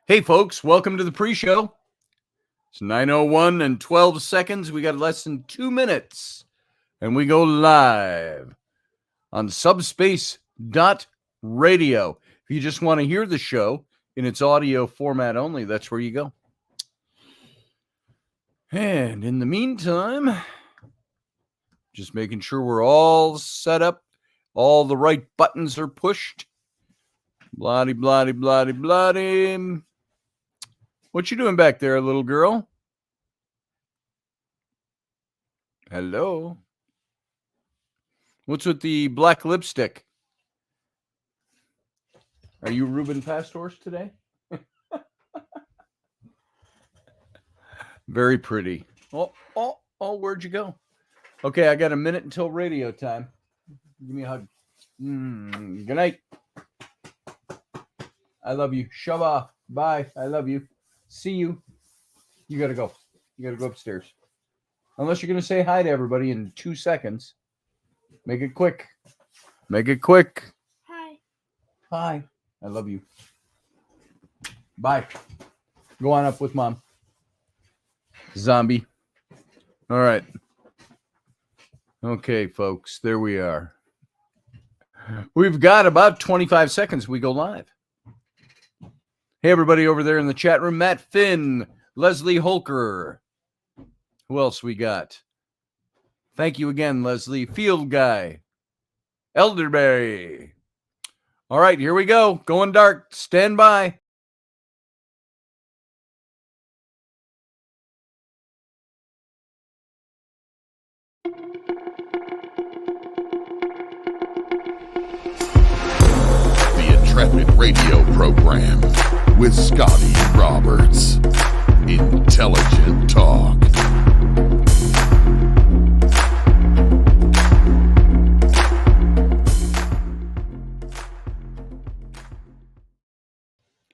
Hey, folks, welcome to the pre-show. It's 9:01 and 12 seconds. We got less than 2 minutes, and we go live on subspace.radio. If you just want to hear the show in its audio format only, that's where you go. And in the meantime, just making sure we're all set up, all the right buttons are pushed. Bloody, bloody, bloody, bloody. What you doing back there, little girl? Hello. What's with the black lipstick? Are you Ruben Pastors today? Very pretty. Oh, where'd you go? Okay, I got a minute until radio time. Give me a hug. Good night. I love you. Shove off. Bye. I love you. See you. You got to go. You got to go upstairs. Unless you're going to say hi to everybody in 2 seconds. Make it quick. Make it quick. Hi. Hi. I love you. Bye. Go on up with Mom. Zombie. All right. Okay, folks. There we are. We've got about 25 seconds. We go live. Hey, everybody over there in the chat room. Matt Finn. Leslie Holker. Who else we got? Thank you again, Leslie. Field Guy. Elderberry. All right, here we go. Going dark. Stand by. The Intrepid radio program with Scotty Roberts. Intelligent talk.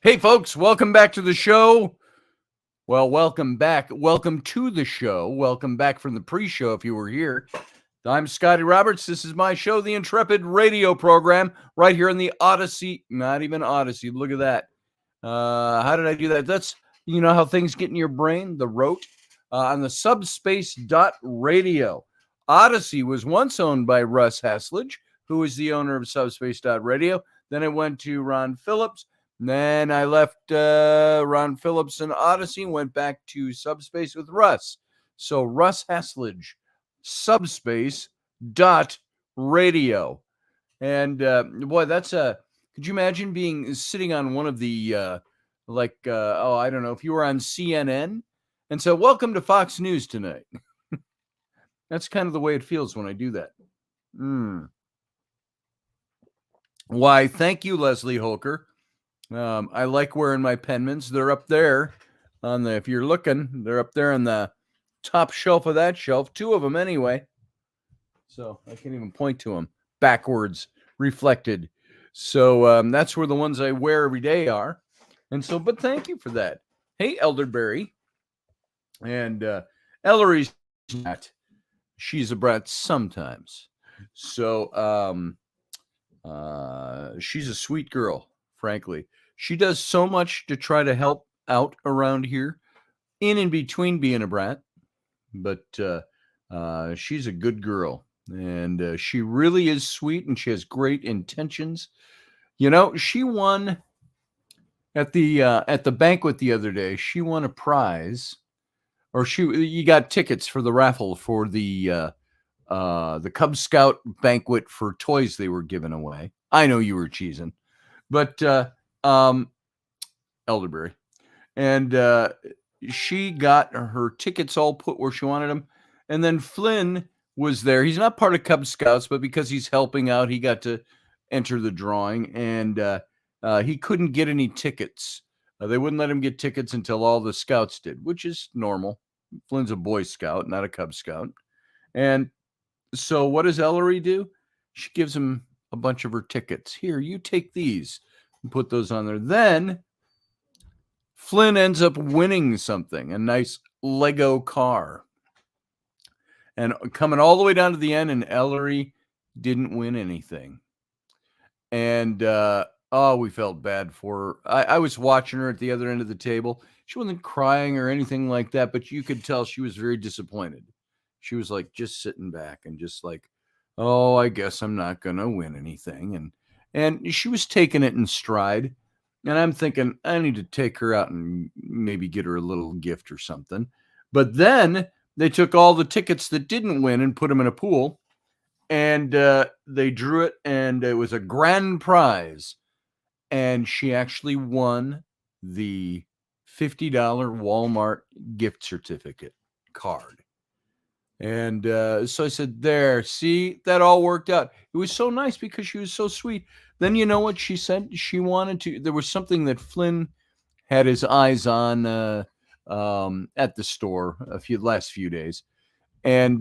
Hey, folks, welcome back to the show. Well, welcome back. Welcome to the show. Welcome back from the pre-show if you were here. I'm Scotty Roberts. This is my show, the Intrepid radio program, right here in the Odyssey. Not even Odyssey. Look at that. How did I do that? That's, you know how things get in your brain, the rote, on the subspace.radio. Odyssey was once owned by Russ Haslage, who is the owner of subspace.radio. Then it went to Ron Phillips. Then I left Ron Phillips and Odyssey and went back to Subspace with Russ. So Russ Haslage, subspace.radio. And boy, that's could you imagine sitting on one of the, I don't know, if you were on CNN and so welcome to Fox News tonight. That's kind of the way it feels when I do that. Why, thank you, Leslie Holker. I like wearing my Penmans. They're up there on the, if you're looking, they're up there on the top shelf of that shelf. 2 of them anyway. So I can't even point to them. Backwards, reflected. So that's where the ones I wear every day are. And so, but thank you for that. Hey, Elderberry. And Ellery's not. She's a brat sometimes. So she's a sweet girl, frankly. She does so much to try to help out around here, in between being a brat. But she's a good girl, and she really is sweet, and she has great intentions. You know, she won at the banquet the other day. She won a prize, or you got tickets for the raffle for the Cub Scout banquet for toys they were giving away. I know you were cheesing, but Elderberry, and she got her tickets all put where she wanted them. And then Flynn was there. He's not part of Cub Scouts, but because he's helping out, he got to enter the drawing, and he couldn't get any tickets. They wouldn't let him get tickets until all the scouts did, which is normal. Flynn's a Boy Scout, not a Cub Scout. And so what does Ellery do? She gives him a bunch of her tickets. Here, you take these and put those on there. Then Flynn ends up winning something, a nice Lego car. And coming all the way down to the end, and Ellery didn't win anything. And Oh, we felt bad for her. I was watching her at the other end of the table. She wasn't crying or anything like that, but you could tell she was very disappointed. She was like just sitting back and just like, oh, I guess I'm not gonna win anything. And she was taking it in stride. And I'm thinking, I need to take her out and maybe get her a little gift or something. But then they took all the tickets that didn't win and put them in a pool, and they drew it, and it was a grand prize, and she actually won the $50 Walmart gift certificate card. And so I said, there, see, that all worked out. It was so nice because she was so sweet. Then you know what she said? She wanted to, there was something that Flynn had his eyes on at the store last few days. And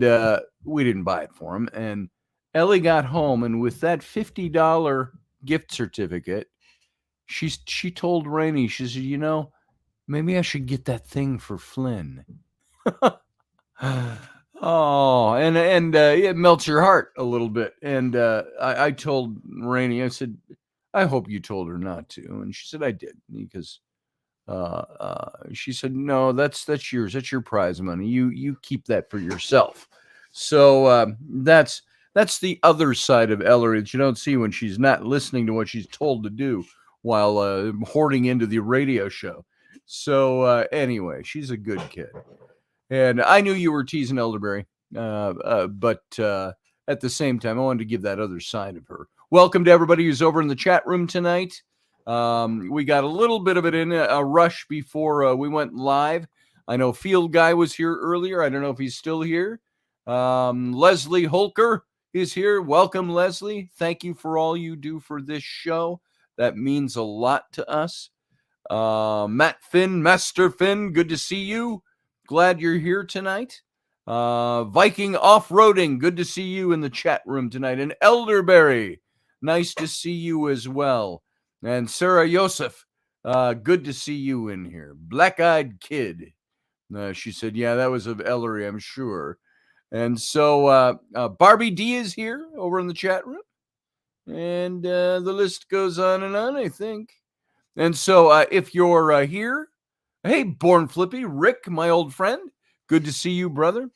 we didn't buy it for him. And Ellie got home, and with that $50 gift certificate, she told Rainey, she said, maybe I should get that thing for Flynn. Oh, and it melts your heart a little bit. And I told Rainey, I said, I hope you told her not to. And she said, I did, because she said, no, that's yours. That's your prize money. You keep that for yourself. So that's the other side of Ellery that you don't see when she's not listening to what she's told to do while hoarding into the radio show. So anyway, she's a good kid. And I knew you were teasing Elderberry, but at the same time, I wanted to give that other side of her. Welcome to everybody who's over in the chat room tonight. We got a little bit of it in a rush before we went live. I know Field Guy was here earlier. I don't know if he's still here. Leslie Holker is here. Welcome, Leslie. Thank you for all you do for this show. That means a lot to us. Matt Finn, Master Finn, good to see you. Glad you're here tonight. Viking Off-Roading, good to see you in the chat room tonight. And Elderberry, nice to see you as well. And Sarah Yosef, good to see you in here. Black-Eyed Kid, she said, yeah, that was of Ellery, I'm sure. And so Barbie D is here over in the chat room. And the list goes on, I think. And so if you're here, hey, Born Flippy, Rick, my old friend, good to see you, brother.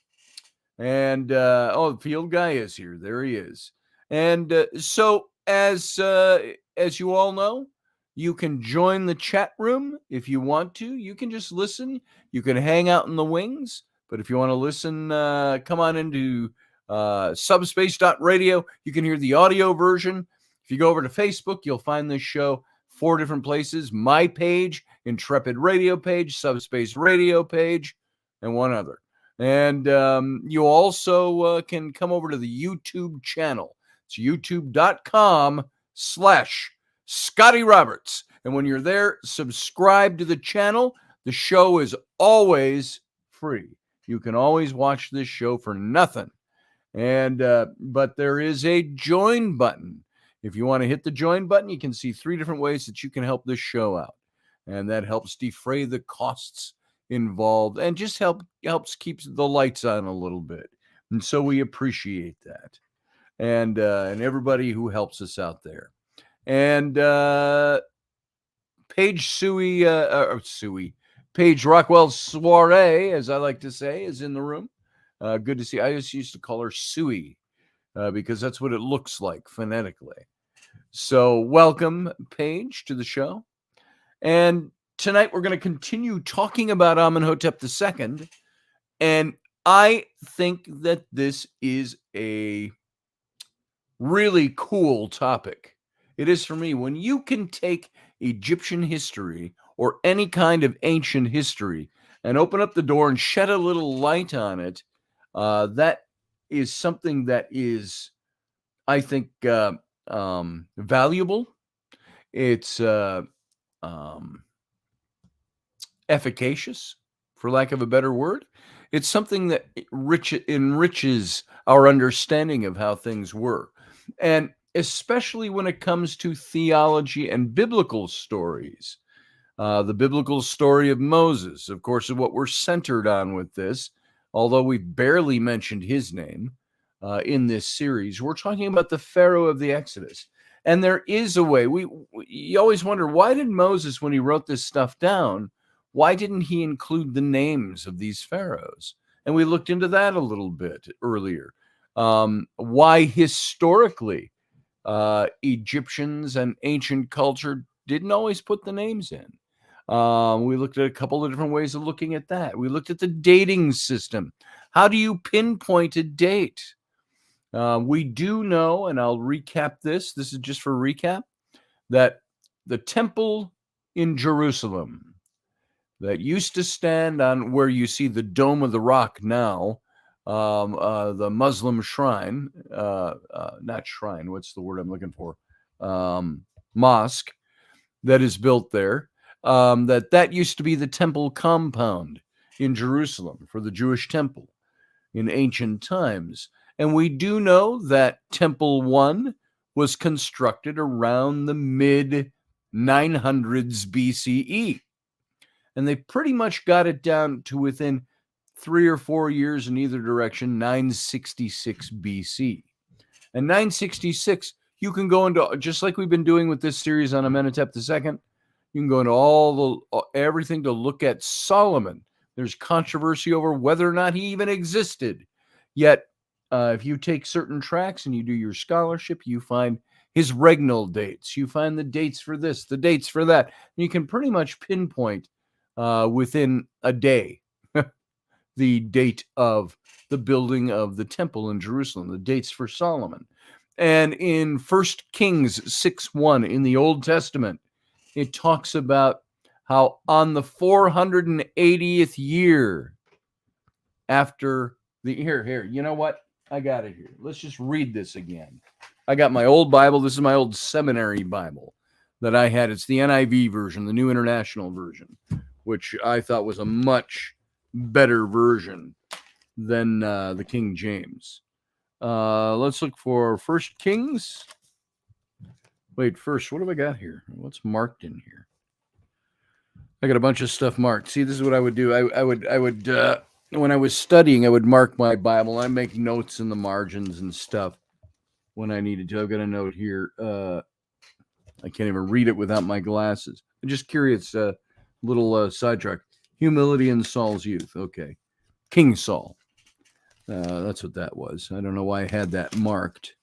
And the Field Guy is here. There he is. And so as you all know, you can join the chat room if you want to. You can just listen. You can hang out in the wings. But if you want to listen, come on into subspace.radio. You can hear the audio version. If you go over to Facebook, you'll find this show 4 different places: my page, Intrepid radio page, Subspace radio page, and one other. And you also can come over to the YouTube channel. It's youtube.com/Scotty Roberts. And when you're there, subscribe to the channel. The show is always free. You can always watch this show for nothing. And but there is a join button. If you want to hit the join button, you can see 3 different ways that you can help this show out. And that helps defray the costs involved and just helps keep the lights on a little bit. And so we appreciate that. And everybody who helps us out there. And Paige Paige Rockwell Soiree, as I like to say, is in the room. Good to see. I just used to call her Suey because that's what it looks like phonetically. So welcome, Paige, to the show. And tonight we're going to continue talking about Amenhotep II. And I think that this is a really cool topic. It is for me. When you can take Egyptian history or any kind of ancient history and open up the door and shed a little light on it, that is something that is, I think, valuable. It's efficacious, for lack of a better word. It's something that enriches our understanding of how things were. And especially when it comes to theology and biblical stories. The biblical story of Moses, of course, is what we're centered on with this, although we've barely mentioned his name in this series. We're talking about the Pharaoh of the Exodus. And there is a way. You always wonder, why did Moses, when he wrote this stuff down, why didn't he include the names of these pharaohs? And we looked into that a little bit earlier. Why historically Egyptians and ancient culture didn't always put the names in. We looked at a couple of different ways of looking at that. We looked at the dating system. How do you pinpoint a date? We do know, and I'll recap this. This is just for recap, that the temple in Jerusalem that used to stand on where you see the Dome of the Rock now, the Muslim shrine, not shrine, what's the word I'm looking for? Mosque that is built there, that used to be the temple compound in Jerusalem for the Jewish temple in ancient times. And we do know that Temple 1 was constructed around the mid 900s BCE. And they pretty much got it down to within 3 or 4 years in either direction, 966 BC. And 966, you can go into, just like we've been doing with this series on Amenhotep II, you can go into everything to look at Solomon. There's controversy over whether or not he even existed. Yet, if you take certain tracks and you do your scholarship, you find his regnal dates. You find the dates for this, the dates for that. And you can pretty much pinpoint within a day the date of the building of the temple in Jerusalem, the dates for Solomon. And in 1 Kings 6:1 in the Old Testament, it talks about how on the 480th year after here, you know what? I got it here. Let's just read this again. I got my old Bible. This is my old seminary Bible that I had. It's the NIV version, the New International Version, which I thought was a much better version than the King James. Let's look for 1 Kings. Wait, first, what have I got here? What's marked in here? I got a bunch of stuff marked. See, this is what I would do. I would when I was studying, I would mark my Bible. I make notes in the margins and stuff when I needed to. I've got a note here. I can't even read it without my glasses. I'm just curious, little sidetrack. Humility in Saul's youth. Okay. King Saul. That's what that was. I don't know why I had that marked,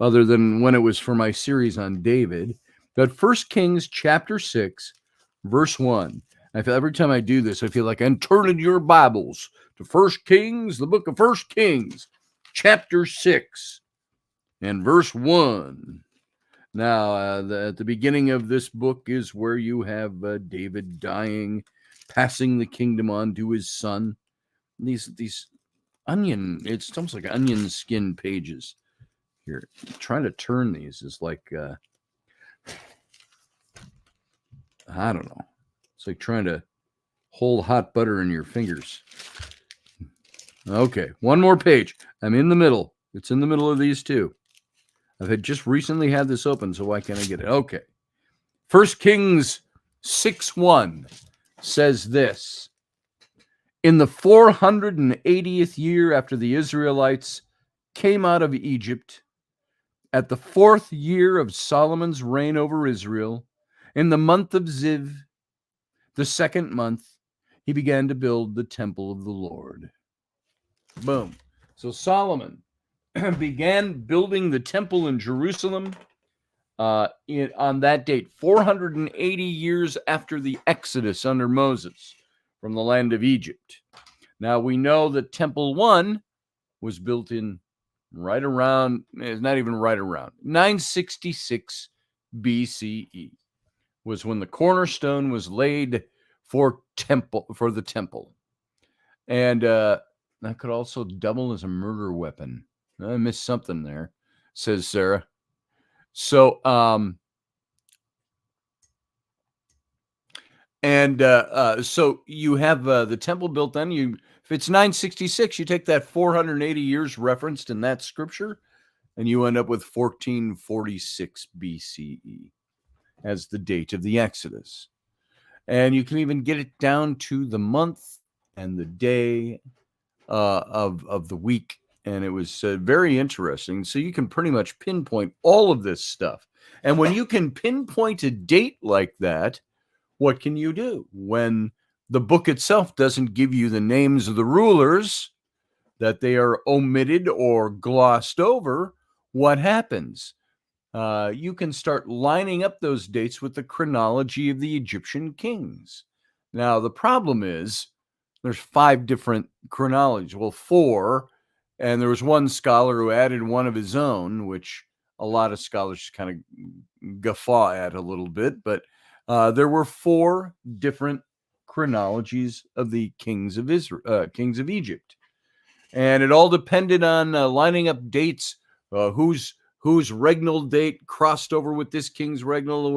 other than when it was for my series on David. But 1 Kings chapter 6, verse 1. I feel every time I do this, I feel like I'm turning your Bibles to 1 Kings, the book of 1 Kings, chapter 6, and verse 1. Now, at the beginning of this book is where you have David dying, passing the kingdom on to his son. These onion, it's almost like onion skin pages. Here, trying to turn these is like, I don't know. It's like trying to hold hot butter in your fingers. Okay, one more page. I'm in the middle. It's in the middle of these two. I've just recently had this open, so why can't I get it? Okay. 1 Kings 6:1 says this. In the 480th year after the Israelites came out of Egypt, at the 4th year of Solomon's reign over Israel, in the month of Ziv, the 2nd month, he began to build the temple of the Lord. Boom. So Solomon began building the temple in Jerusalem on that date, 480 years after the Exodus under Moses from the land of Egypt. Now we know that Temple 1 was built in right around, it's not even right around, 966 BCE was when the cornerstone was laid for the temple. And that could also double as a murder weapon. I missed something there, says Sarah. So, so you have the temple built then. If it's 966, you take that 480 years referenced in that scripture, and you end up with 1446 BCE as the date of the Exodus. And you can even get it down to the month and the day of the week. And it was very interesting. So you can pretty much pinpoint all of this stuff. And when you can pinpoint a date like that, what can you do? When the book itself doesn't give you the names of the rulers, that they are omitted or glossed over, what happens? You can start lining up those dates with the chronology of the Egyptian kings. Now, the problem is there's 5 different chronologies. Well, 4, and there was one scholar who added one of his own, which a lot of scholars kind of guffaw at a little bit, but there were 4 different chronologies of the kings of kings of Egypt, and it all depended on lining up dates. Whose regnal date crossed over with this king's regnal?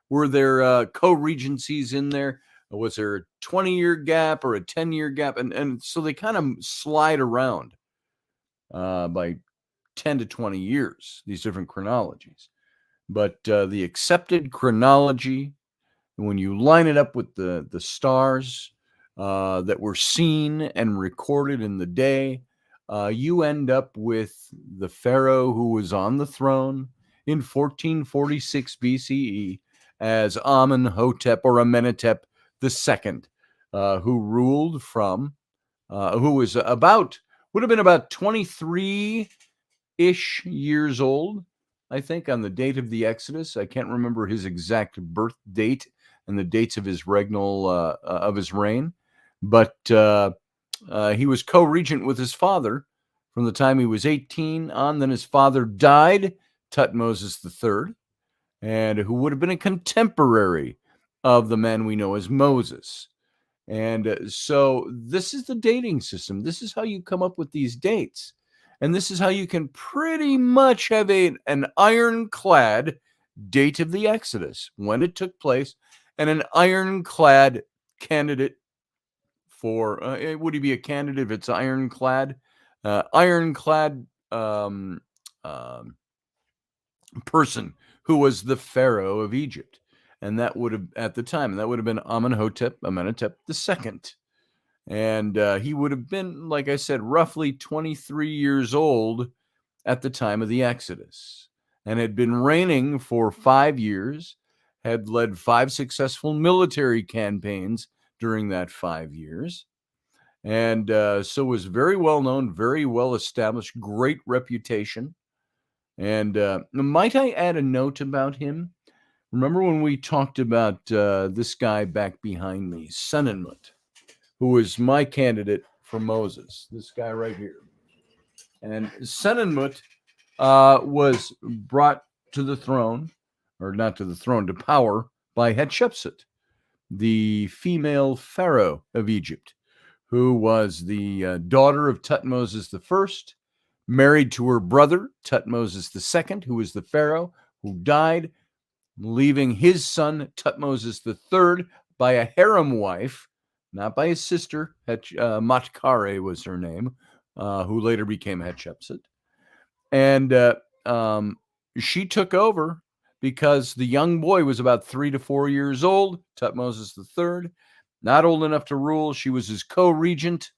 Were there co-regencies in there? Was there a 20-year gap or a 10-year gap? And so they kind of slide around by 10 to 20 years, these different chronologies. But the accepted chronology, when you line it up with the stars that were seen and recorded in the day, you end up with the Pharaoh who was on the throne in 1446 BCE as Amenhotep or Amenhotep II, who ruled from, who was would have been about 23-ish years old, I think, on the date of the Exodus. I can't remember his exact birth date and the dates of his reign, but he was co-regent with his father from the time he was 18 on. Then his father died, Tutmosis III, and who would have been a contemporary of the man we know as Moses. And so this is the dating system. This is how you come up with these dates. And this is how you can pretty much have an ironclad date of the Exodus, when it took place, and an ironclad candidate for, would he be a candidate if it's ironclad? Ironclad person who was the Pharaoh of Egypt. And that would have, at the time, that would have been Amenhotep II. And he would have been, like I said, roughly 23 years old at the time of the Exodus, and had been reigning for 5 years, had led 5 successful military campaigns during that 5 years, and so was very well known, very well established, great reputation. And might I add a note about him? Remember when we talked about this guy back behind me, Senenmut, who was my candidate for Moses, this guy right here. And Senenmut was brought to the throne, or not to the throne, to power by Hatshepsut, the female pharaoh of Egypt, who was the daughter of Tutmosis I, married to her brother, Tutmosis II, who was the pharaoh, who died, leaving his son, Tutmosis III, by a harem wife, not by his sister. Matkare was her name, who later became Hatshepsut. And she took over because the young boy was about 3 to 4 years old, Tutmosis III, not old enough to rule. She was his co-regent,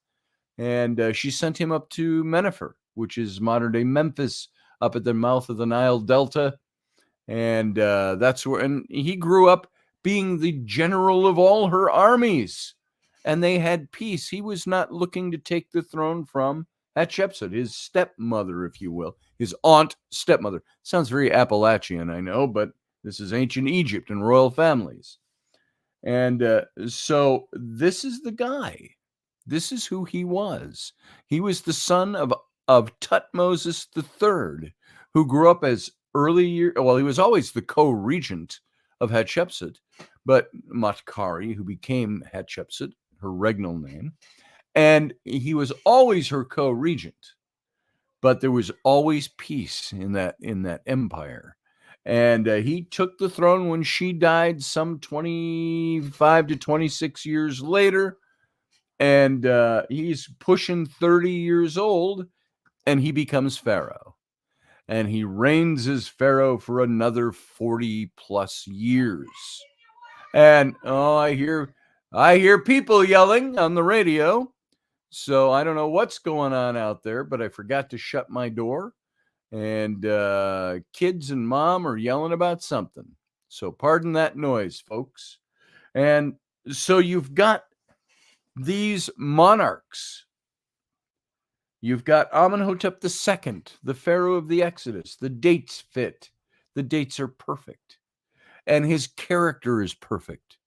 and she sent him up to Mennefer, which is modern-day Memphis, up at the mouth of the Nile Delta. And that's where, and he grew up being the general of all her armies, and they had peace. He was not looking to take the throne from Hatshepsut, his stepmother, if you will, his aunt stepmother. Sounds very Appalachian, I know, but this is ancient Egypt and royal families. And so this is the guy. This is who he was. He was the son of Tutmosis III, who grew up as he was always the co-regent of Hatshepsut, but Matkari, who became Hatshepsut, her regnal name, and he was always her co-regent. But there was always peace in that empire. And he took the throne when she died some 25 to 26 years later. And he's pushing 30 years old, and he becomes Pharaoh. And he reigns as Pharaoh for another 40 plus years. And I hear people yelling on the radio. So I don't know what's going on out there, but I forgot to shut my door. and kids and mom are yelling about something. So pardon that noise, folks. And so you've got these monarchs. You've got Amenhotep II, the Pharaoh of the Exodus. The dates fit. The dates are perfect. And his character is perfect.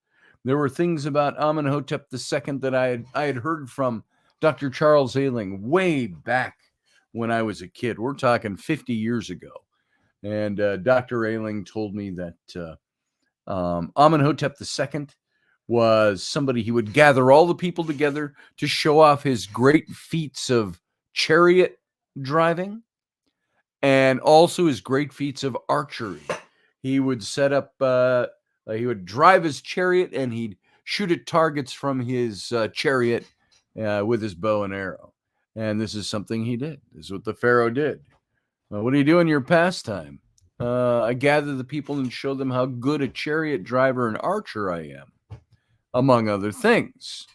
There were things about Amenhotep II that I had heard from Dr. Charles Ailing way back when I was a kid. We're talking 50 years ago. And Dr. Ailing told me that Amenhotep II was somebody, he would gather all the people together to show off his great feats of chariot driving and also his great feats of archery. He would set up, he would drive his chariot and he'd shoot at targets from his chariot with his bow and arrow. And this is something he did. This is what the Pharaoh did. What do you do in your pastime? I gather the people and show them how good a chariot driver and archer I am, among other things.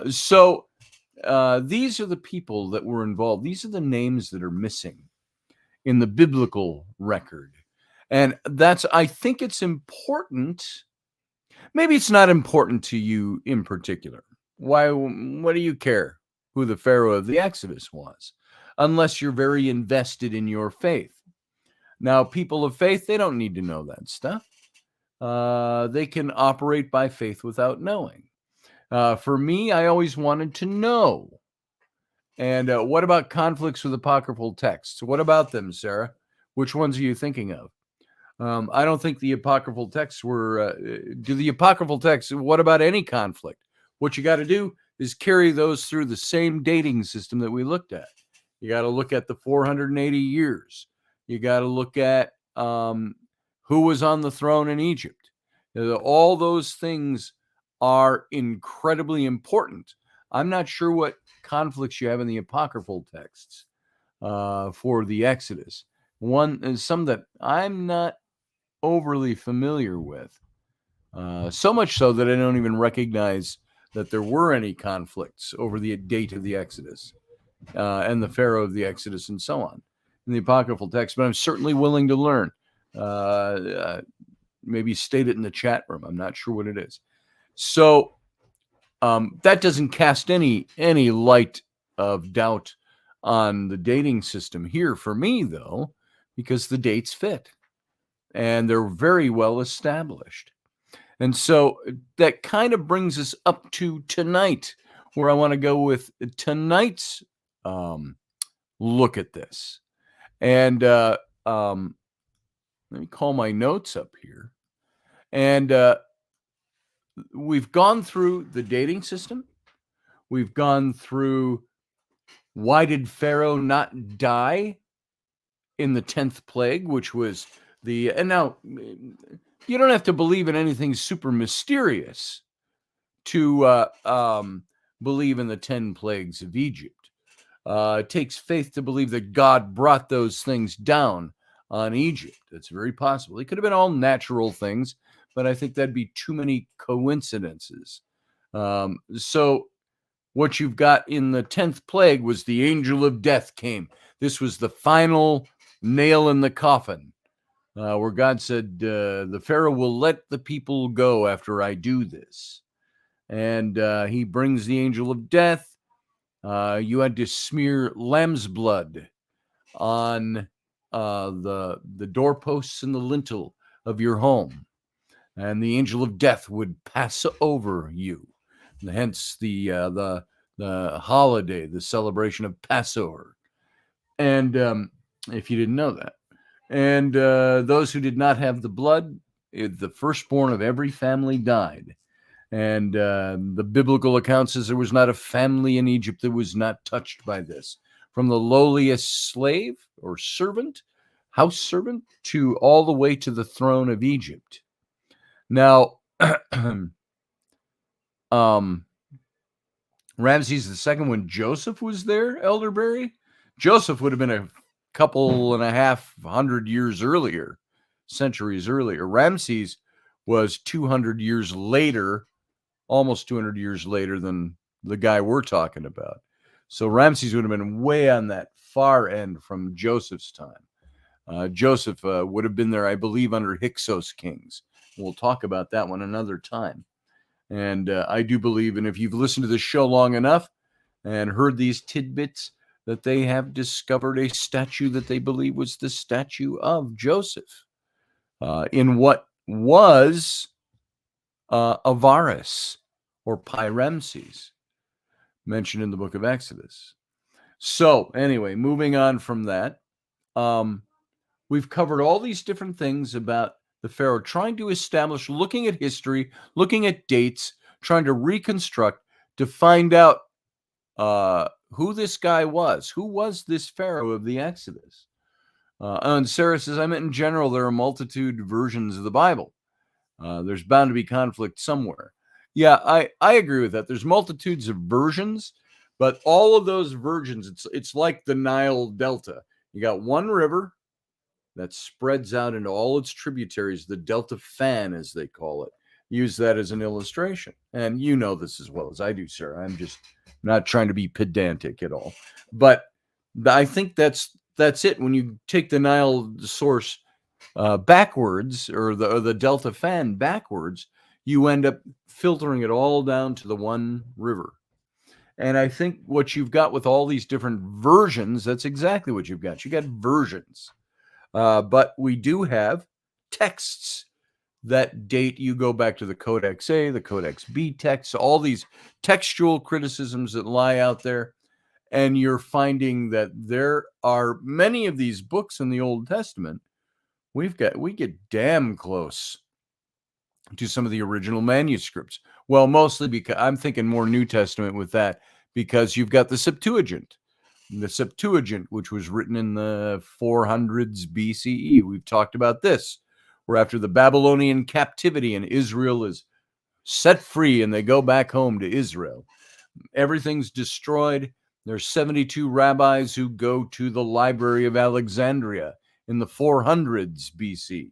So these are the people that were involved. These are the names that are missing in the biblical record. And I think it's important. Maybe it's not important to you in particular. What do you care who the Pharaoh of the Exodus was? Unless you're very invested in your faith. Now, people of faith, they don't need to know that stuff. They can operate by faith without knowing. For me, I always wanted to know. And what about conflicts with apocryphal texts? What about them, Sarah? Which ones are you thinking of? I don't think the apocryphal texts were... do the apocryphal texts, what about any conflict? What you got to do is carry those through the same dating system that we looked at. You got to look at the 480 years. You got to look at who was on the throne in Egypt. All those things are incredibly important. I'm not sure what conflicts you have in the apocryphal texts for the Exodus. One is some that I'm not overly familiar with. So much so that I don't even recognize that there were any conflicts over the date of the Exodus and the Pharaoh of the Exodus and so on in the apocryphal text. But I'm certainly willing to learn. Maybe state it in the chat room. I'm not sure what it is. So that doesn't cast any light of doubt on the dating system here for me, though, because the dates fit and they're very well established. And so that kind of brings us up to tonight, where I want to go with tonight's look at this. And let me call my notes up here. And we've gone through the dating system. We've gone through why did Pharaoh not die in the 10th plague, which was and now you don't have to believe in anything super mysterious to believe in the 10 plagues of Egypt. It takes faith to believe that God brought those things down on Egypt. That's very possible. It could have been all natural things, but I think that'd be too many coincidences. So what you've got in the 10th plague was the angel of death came. This was the final nail in the coffin, where God said, the Pharaoh will let the people go after I do this. And he brings the angel of death. You had to smear lamb's blood on the doorposts and the lintel of your home. And the angel of death would pass over you. And hence the holiday, the celebration of Passover. And if you didn't know that. And those who did not have the blood, the firstborn of every family died. And the biblical account says there was not a family in Egypt that was not touched by this. From the lowliest slave or servant, house servant, to all the way to the throne of Egypt. Now, Ramses II, when Joseph was there, Elderberry, Joseph would have been a couple and a half hundred years earlier, centuries earlier. Ramses was 200 years later, almost 200 years later than the guy we're talking about. So Ramses would have been way on that far end from Joseph's time. Joseph would have been there, I believe, under Hyksos kings. We'll talk about that one another time. And I do believe, and if you've listened to this show long enough and heard these tidbits, that they have discovered a statue that they believe was the statue of Joseph in what was Avaris or Pi-Ramses, mentioned in the book of Exodus. So anyway, moving on from that, we've covered all these different things about the Pharaoh, trying to establish, looking at history, looking at dates, trying to reconstruct, to find out who this guy was. Who was this Pharaoh of the Exodus? And Sarah says, I meant in general, there are a multitude versions of the Bible. There's bound to be conflict somewhere. Yeah, I agree with that. There's multitudes of versions, but all of those versions, it's like the Nile Delta. You got one river that spreads out into all its tributaries, the Delta Fan, as they call it. Use that as an illustration. And you know this as well as I do, sir. I'm just not trying to be pedantic at all. But I think that's it. When you take the Nile source backwards, or the Delta Fan backwards, you end up filtering it all down to the one river. And I think what you've got with all these different versions, that's exactly what you've got. You got versions. But we do have texts that date. You go back to the Codex A, the Codex B texts, all these textual criticisms that lie out there. And you're finding that there are many of these books in the Old Testament. We get damn close to some of the original manuscripts. Well, mostly because I'm thinking more New Testament with that, because you've got the Septuagint. The Septuagint, which was written in the 400s BCE. We've talked about this, where after the Babylonian captivity and Israel is set free and they go back home to Israel, everything's destroyed. There's 72 rabbis who go to the Library of Alexandria in the 400s BC,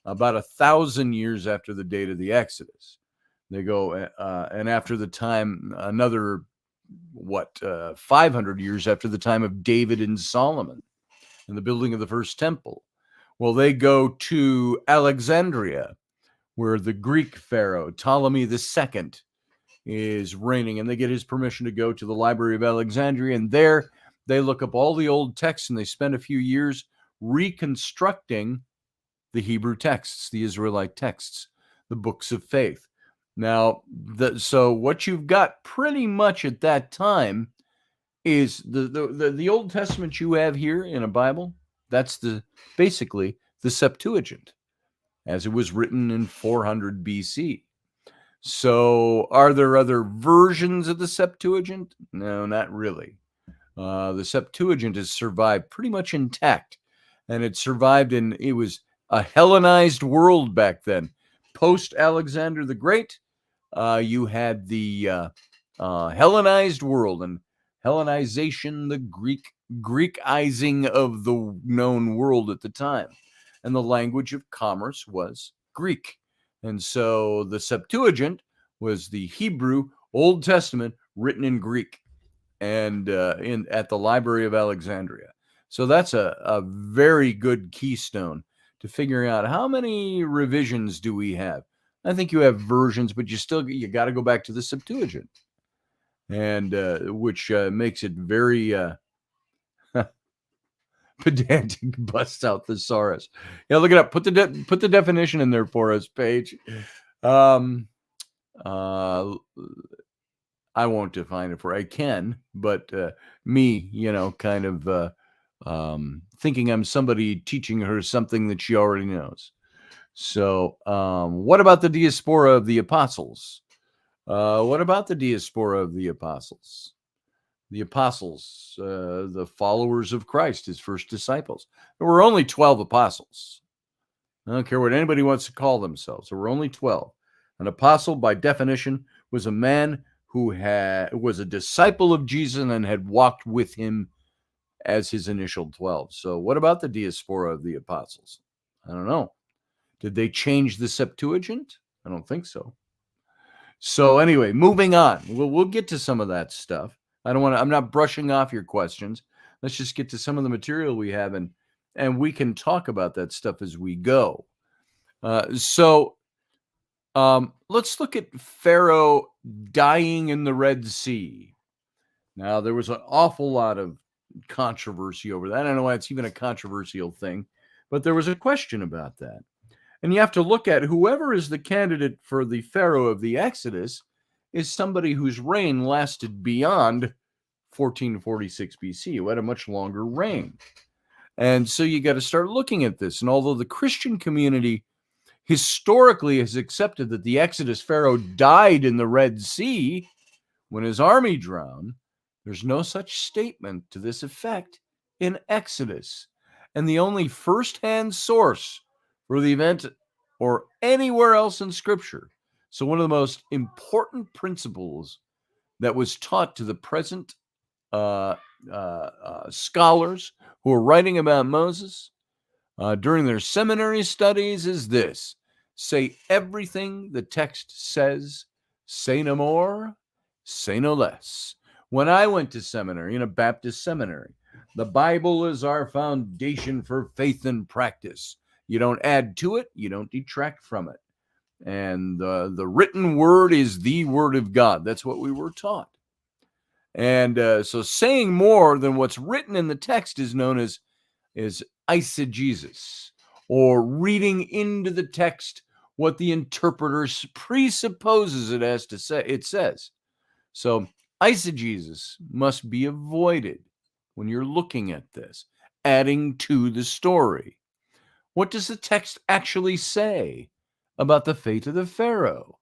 about 1,000 years after the date of the Exodus. They go, and after the time, another 500 years after the time of David and Solomon and the building of the first temple. Well, they go to Alexandria, where the Greek pharaoh Ptolemy II is reigning, and they get his permission to go to the Library of Alexandria, and there they look up all the old texts, and they spend a few years reconstructing the Hebrew texts, the Israelite texts, the books of faith. Now, so what you've got pretty much at that time is the Old Testament you have here in a Bible. That's basically the Septuagint, as it was written in 400 BC. So, are there other versions of the Septuagint? No, not really. The Septuagint has survived pretty much intact, and it survived it was a Hellenized world back then. Post Alexander the Great, you had the Hellenized world, and Hellenization, the Greekizing of the known world at the time. And the language of commerce was Greek. And so the Septuagint was the Hebrew Old Testament written in Greek, and at the Library of Alexandria. So that's a very good keystone to figuring out how many revisions do we have. I think you have versions, but you got to go back to the Septuagint, and which makes it very pedantic. Busts out thesaurus. Yeah, look it up. Put the definition in there for us, Paige. I won't define it I can, but me, kind of thinking I'm somebody teaching her something that she already knows. So, what about the diaspora of the apostles? What about the diaspora of the apostles? The apostles, the followers of Christ, his first disciples. There were only 12 apostles. I don't care what anybody wants to call themselves. There were only 12. An apostle, by definition, was a man who was a disciple of Jesus and had walked with him as his initial 12. So what about the diaspora of the apostles? I don't know. Did they change the Septuagint? I don't think so. So anyway, moving on. We'll get to some of that stuff. I'm not brushing off your questions. Let's just get to some of the material we have, and we can talk about that stuff as we go. Let's look at Pharaoh dying in the Red Sea. Now, there was an awful lot of controversy over that. I don't know why it's even a controversial thing, but there was a question about that. And you have to look at whoever is the candidate for the Pharaoh of the Exodus is somebody whose reign lasted beyond 1446 BC, who had a much longer reign. And so you got to start looking at this. And although the Christian community historically has accepted that the Exodus Pharaoh died in the Red Sea when his army drowned, there's no such statement to this effect in Exodus. And the only first-hand source for the event or anywhere else in Scripture. So one of the most important principles that was taught to the present scholars who are writing about Moses during their seminary studies is this: say everything the text says, say no more, say no less. When I went to seminary, in a Baptist seminary, the Bible is our foundation for faith and practice. You don't add to it, you don't detract from it. And the written word is the word of God. That's what we were taught. And so saying more than what's written in the text is known as eisegesis, or reading into the text what the interpreter presupposes it has to say. It says. So eisegesis must be avoided when you're looking at this, adding to the story. What does the text actually say about the fate of the Pharaoh?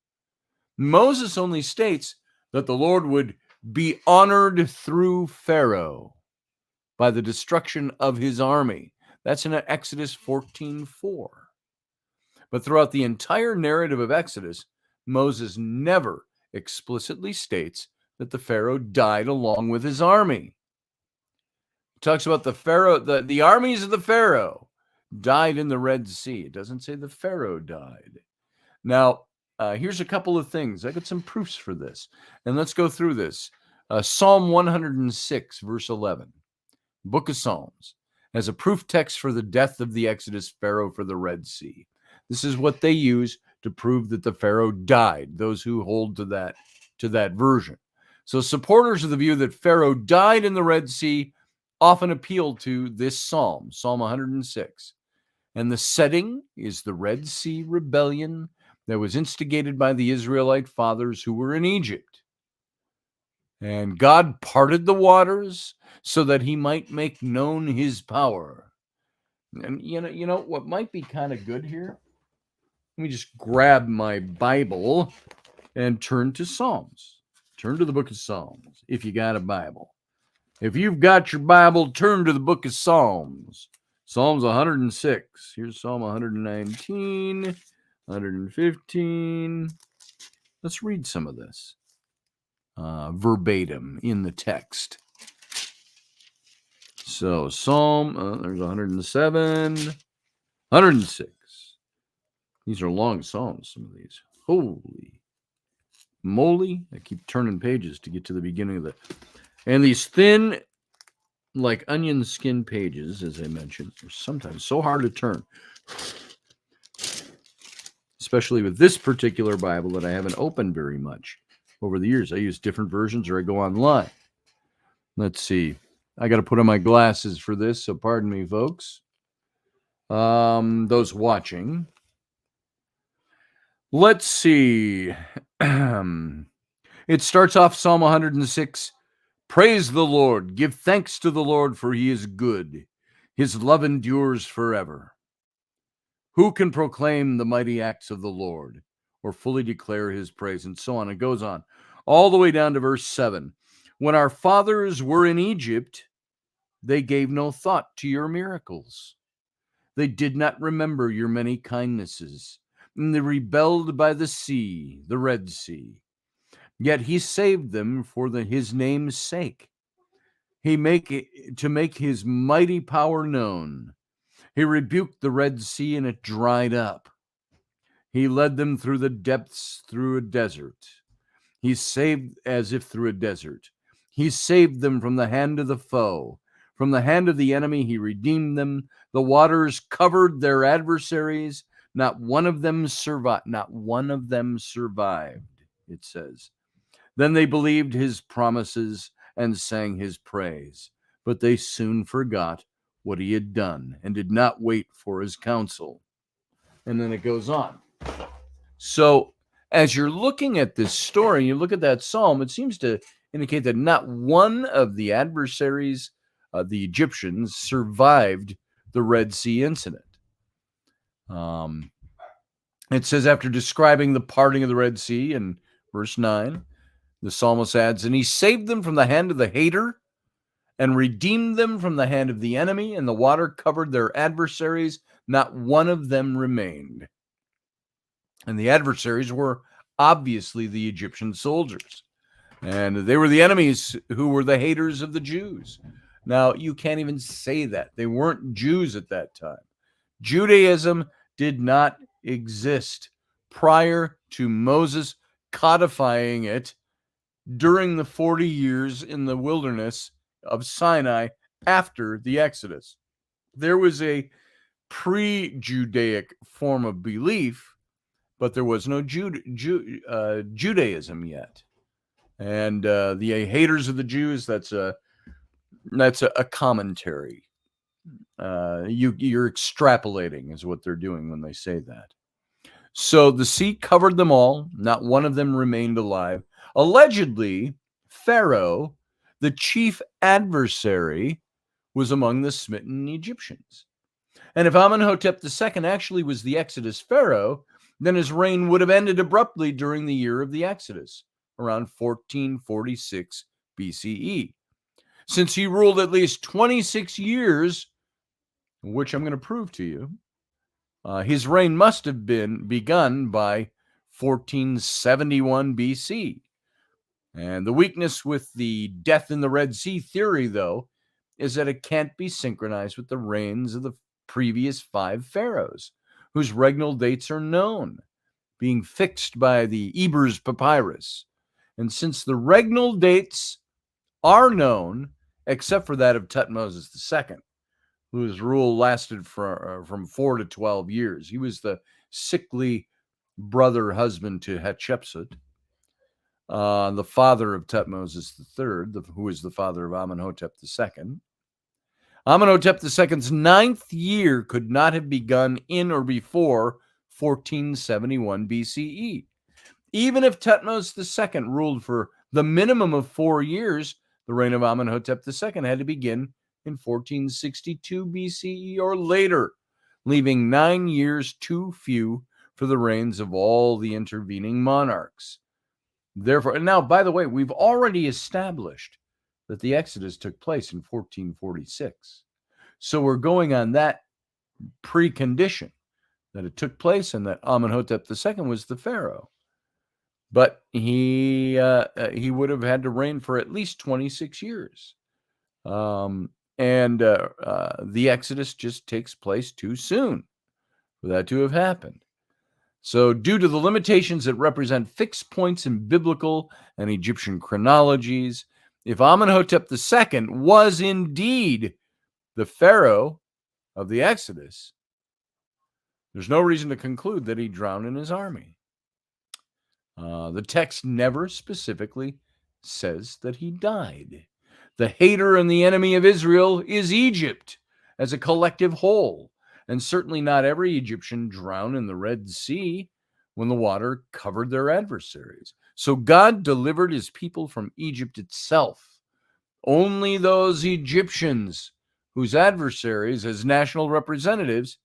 Moses only states that the Lord would be honored through Pharaoh by the destruction of his army. That's in Exodus 14:4. But throughout the entire narrative of Exodus, Moses never explicitly states that the Pharaoh died along with his army. He talks about the Pharaoh, the armies of the Pharaoh died in the Red Sea. It doesn't say the Pharaoh died. Now, here's a couple of things. I got some proofs for this. And let's go through this. Psalm 106, verse 11. Book of Psalms as a proof text for the death of the Exodus Pharaoh for the Red Sea. This is what they use to prove that the Pharaoh died, those who hold to that version. So supporters of the view that Pharaoh died in the Red Sea often appeal to this psalm, Psalm 106. And the setting is the Red Sea rebellion that was instigated by the Israelite fathers who were in Egypt. And God parted the waters so that he might make known his power. And you know what might be kind of good here? Let me just grab my Bible and turn to Psalms. Turn to the book of Psalms if you got a Bible. If you've got your Bible, turn to the book of Psalms. Psalms 106. Here's Psalm 119, 115. Let's read some of this verbatim in the text. So Psalm, there's 107, 106. These are long Psalms, some of these. Holy moly. I keep turning pages to get to the beginning of the... And these thin, like onion skin pages, as I mentioned, are sometimes so hard to turn. Especially with this particular Bible that I haven't opened very much over the years. I use different versions or I go online. Let's see. I got to put on my glasses for this, so pardon me, folks. Those watching. Let's see. It starts off Psalm 106. Praise the Lord. Give thanks to the Lord, for he is good. His love endures forever. Who can proclaim the mighty acts of the Lord or fully declare his praise? And so on. It goes on all the way down to verse 7. When our fathers were in Egypt, they gave no thought to your miracles. They did not remember your many kindnesses. And they rebelled by the sea, the Red Sea. Yet he saved them for his name's sake. To make his mighty power known. He rebuked the Red Sea and it dried up. He led them through the depths, through a desert. He saved as if through a desert. He saved them from the hand of the foe. From the hand of the enemy, he redeemed them. The waters covered their adversaries. Not one of them survived. Not one of them survived, it says. Then they believed his promises and sang his praise. But they soon forgot what he had done and did not wait for his counsel. And then it goes on. So as you're looking at this story, you look at that psalm, it seems to indicate that not one of the adversaries, the Egyptians, survived the Red Sea incident. It says, after describing the parting of the Red Sea in verse 9, the psalmist adds, and he saved them from the hand of the hater and redeemed them from the hand of the enemy, and the water covered their adversaries. Not one of them remained. And the adversaries were obviously the Egyptian soldiers. And they were the enemies who were the haters of the Jews. Now, you can't even say that. They weren't Jews at that time. Judaism did not exist prior to Moses codifying it during the 40 years in the wilderness of Sinai after the Exodus. There was a pre-Judaic form of belief, but there was no Judaism yet. And the haters of the Jews, that's a commentary. You're extrapolating is what they're doing when they say that. So the sea covered them all. Not one of them remained alive. Allegedly, Pharaoh, the chief adversary, was among the smitten Egyptians. And if Amenhotep II actually was the Exodus Pharaoh, then his reign would have ended abruptly during the year of the Exodus, around 1446 BCE. Since he ruled at least 26 years, which I'm going to prove to you, his reign must have been begun by 1471 BC. And the weakness with the death in the Red Sea theory, though, is that it can't be synchronized with the reigns of the previous 5 pharaohs, whose regnal dates are known, being fixed by the Ebers Papyrus. And since the regnal dates are known, except for that of Thutmose II, whose rule lasted from 4 to 12 years. He was the sickly husband to Hatshepsut, the father of Thutmose III, who is the father of Amenhotep II. Amenhotep II's 9th year could not have begun in or before 1471 BCE. Even if Thutmose II ruled for the minimum of 4 years, the reign of Amenhotep II had to begin in 1462 BCE or later, leaving 9 years too few for the reigns of all the intervening monarchs. Therefore, and now, by the way, we've already established that the Exodus took place in 1446. So we're going on that precondition that it took place and that Amenhotep II was the pharaoh. But he would have had to reign for at least 26 years. The Exodus just takes place too soon for that to have happened. So due to the limitations that represent fixed points in biblical and Egyptian chronologies, if Amenhotep II was indeed the pharaoh of the Exodus, there's no reason to conclude that he drowned in his army. The text never specifically says that he died. The hater and the enemy of Israel is Egypt as a collective whole, and certainly not every Egyptian drowned in the Red Sea when the water covered their adversaries. So God delivered his people from Egypt itself. Only those Egyptians whose adversaries, as national representatives,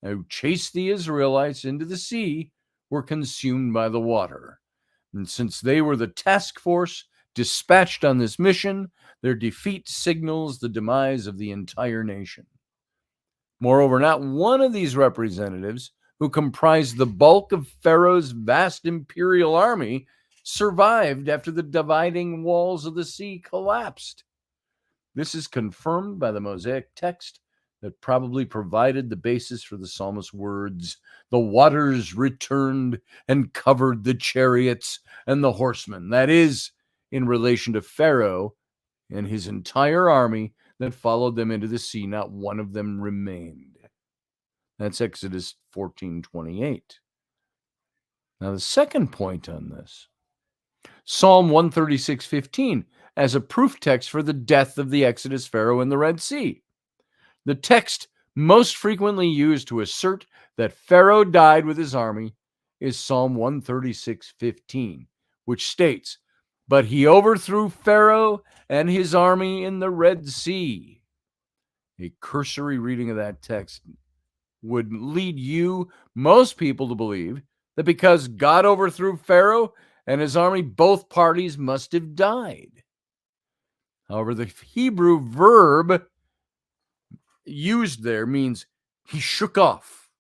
who chased the Israelites into the sea, were consumed by the water. And since they were the task force dispatched on this mission, their defeat signals the demise of the entire nation. Moreover, not one of these representatives, who comprised the bulk of Pharaoh's vast imperial army, survived after the dividing walls of the sea collapsed. This is confirmed by the Mosaic text that probably provided the basis for the psalmist's words, "The waters returned and covered the chariots and the horsemen." That is, in relation to Pharaoh and his entire army that followed them into the sea. Not one of them remained. That's Exodus 14:28. Now, the second point on this, Psalm 136:15, as a proof text for the death of the Exodus Pharaoh in the Red Sea. The text most frequently used to assert that Pharaoh died with his army is Psalm 136:15, which states, "But he overthrew Pharaoh and his army in the Red Sea." A cursory reading of that text would lead most people, to believe that because God overthrew Pharaoh and his army, both parties must have died. However, the Hebrew verb used there means he shook off.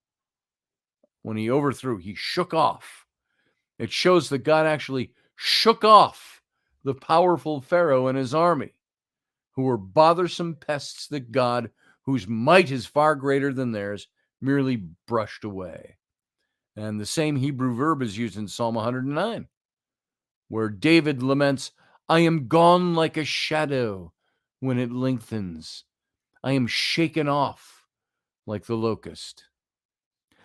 When he overthrew, he shook off. It shows that God actually shook off the powerful Pharaoh and his army, who were bothersome pests that God, whose might is far greater than theirs, merely brushed away. And the same Hebrew verb is used in Psalm 109, where David laments, "I am gone like a shadow when it lengthens. I am shaken off like the locust."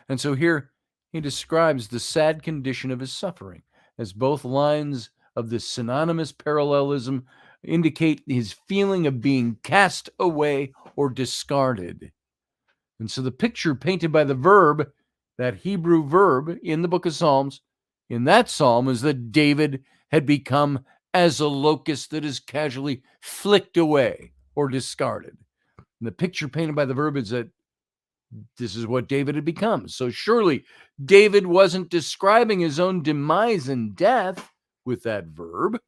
And so here he describes the sad condition of his suffering, as both lines of this synonymous parallelism indicate his feeling of being cast away or discarded. And so the picture painted by the verb, that Hebrew verb in the book of Psalms, in that psalm, is that David had become as a locust that is casually flicked away or discarded. And the picture painted by the verb is that this is what David had become. So surely David wasn't describing his own demise and death with that verb.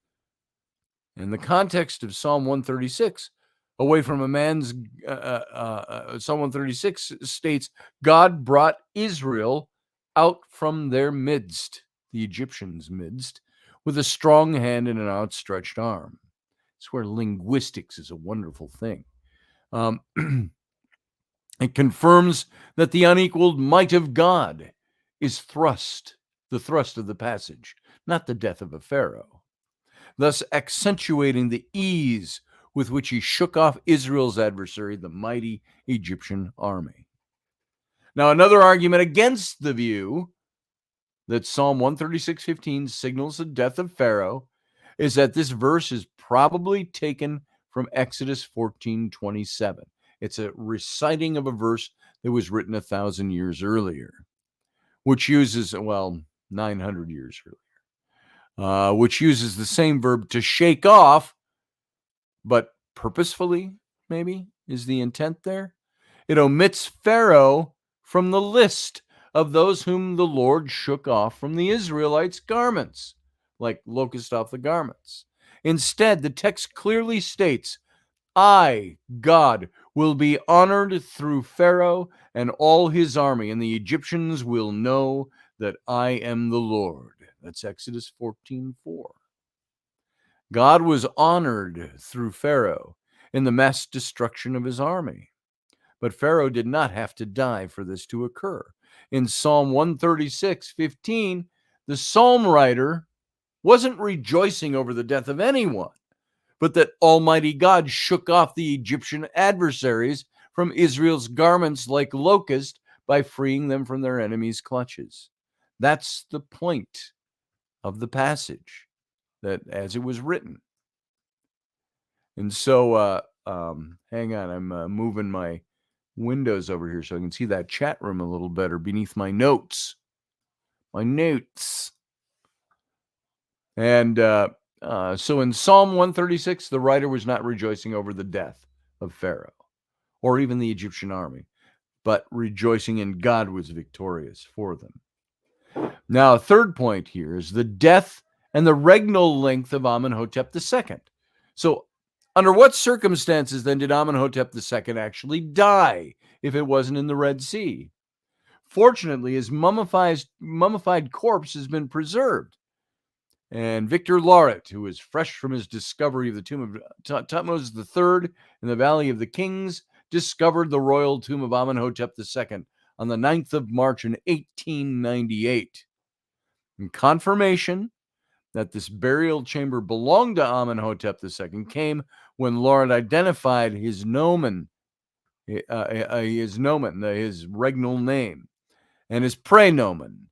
In the context of Psalm 136, away from a man's, Psalm 136 states, God brought Israel out from their midst, the Egyptians' midst, with a strong hand and an outstretched arm. It's where linguistics is a wonderful thing. It confirms that the unequaled might of God is the thrust of the passage, not the death of a Pharaoh, thus accentuating the ease with which he shook off Israel's adversary, the mighty Egyptian army. Now, another argument against the view that Psalm 136:15 signals the death of Pharaoh is that this verse is probably taken from Exodus 14:27. It's a reciting of a verse that was written 1,000 years earlier, which uses, 900 years earlier, which uses the same verb to shake off, but purposefully, maybe, is the intent there. It omits Pharaoh from the list of those whom the Lord shook off from the Israelites' garments, like locust off the garments. Instead, the text clearly states, "I, God, will be honored through Pharaoh and all his army, and the Egyptians will know that I am the Lord." That's Exodus 14:4. God was honored through Pharaoh in the mass destruction of his army. But Pharaoh did not have to die for this to occur. In Psalm 136:15, the psalm writer wasn't rejoicing over the death of anyone, but that Almighty God shook off the Egyptian adversaries from Israel's garments like locusts by freeing them from their enemies' clutches. That's the point of the passage, that as it was written. And so, hang on, I'm moving my windows over here so I can see that chat room a little better beneath my notes. And so in Psalm 136, the writer was not rejoicing over the death of Pharaoh or even the Egyptian army, but rejoicing in God was victorious for them. Now, a third point here is the death and the regnal length of Amenhotep II. So under what circumstances then did Amenhotep II actually die if it wasn't in the Red Sea? Fortunately, his mummified corpse has been preserved. And Victor Lauret, who is fresh from his discovery of the tomb of Thutmose III in the Valley of the Kings, discovered the royal tomb of Amenhotep II on the 9th of March in 1898. In confirmation that this burial chamber belonged to Amenhotep II came when Lord identified his nomen, his regnal name, and his praenomen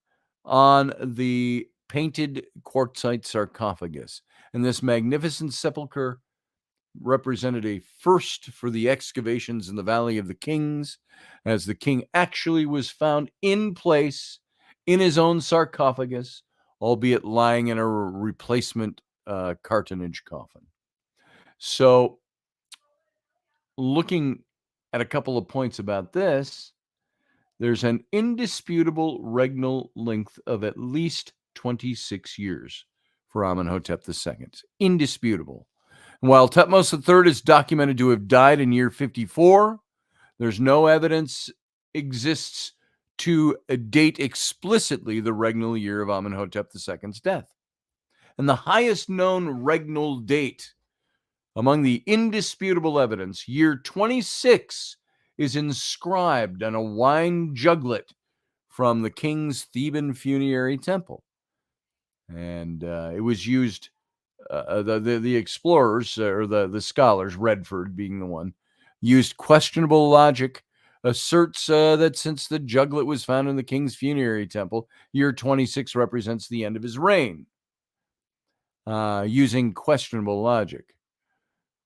on the painted quartzite sarcophagus. And this magnificent sepulchre represented a first for the excavations in the Valley of the Kings, as the king actually was found in place in his own sarcophagus, albeit lying in a replacement cartonnage coffin. So, looking at a couple of points about this, there's an indisputable regnal length of at least 26 years for Amenhotep II. Indisputable. And while Thutmose III is documented to have died in year 54, there's no evidence exists to date explicitly the regnal year of Amenhotep II's death. And the highest known regnal date among the indisputable evidence, year 26, is inscribed on a wine juglet from the king's Theban funerary temple. And it was used, the explorers, or the scholars, Redford being the one, used questionable logic, asserts that since the juglet was found in the king's funerary temple, year 26 represents the end of his reign, using questionable logic.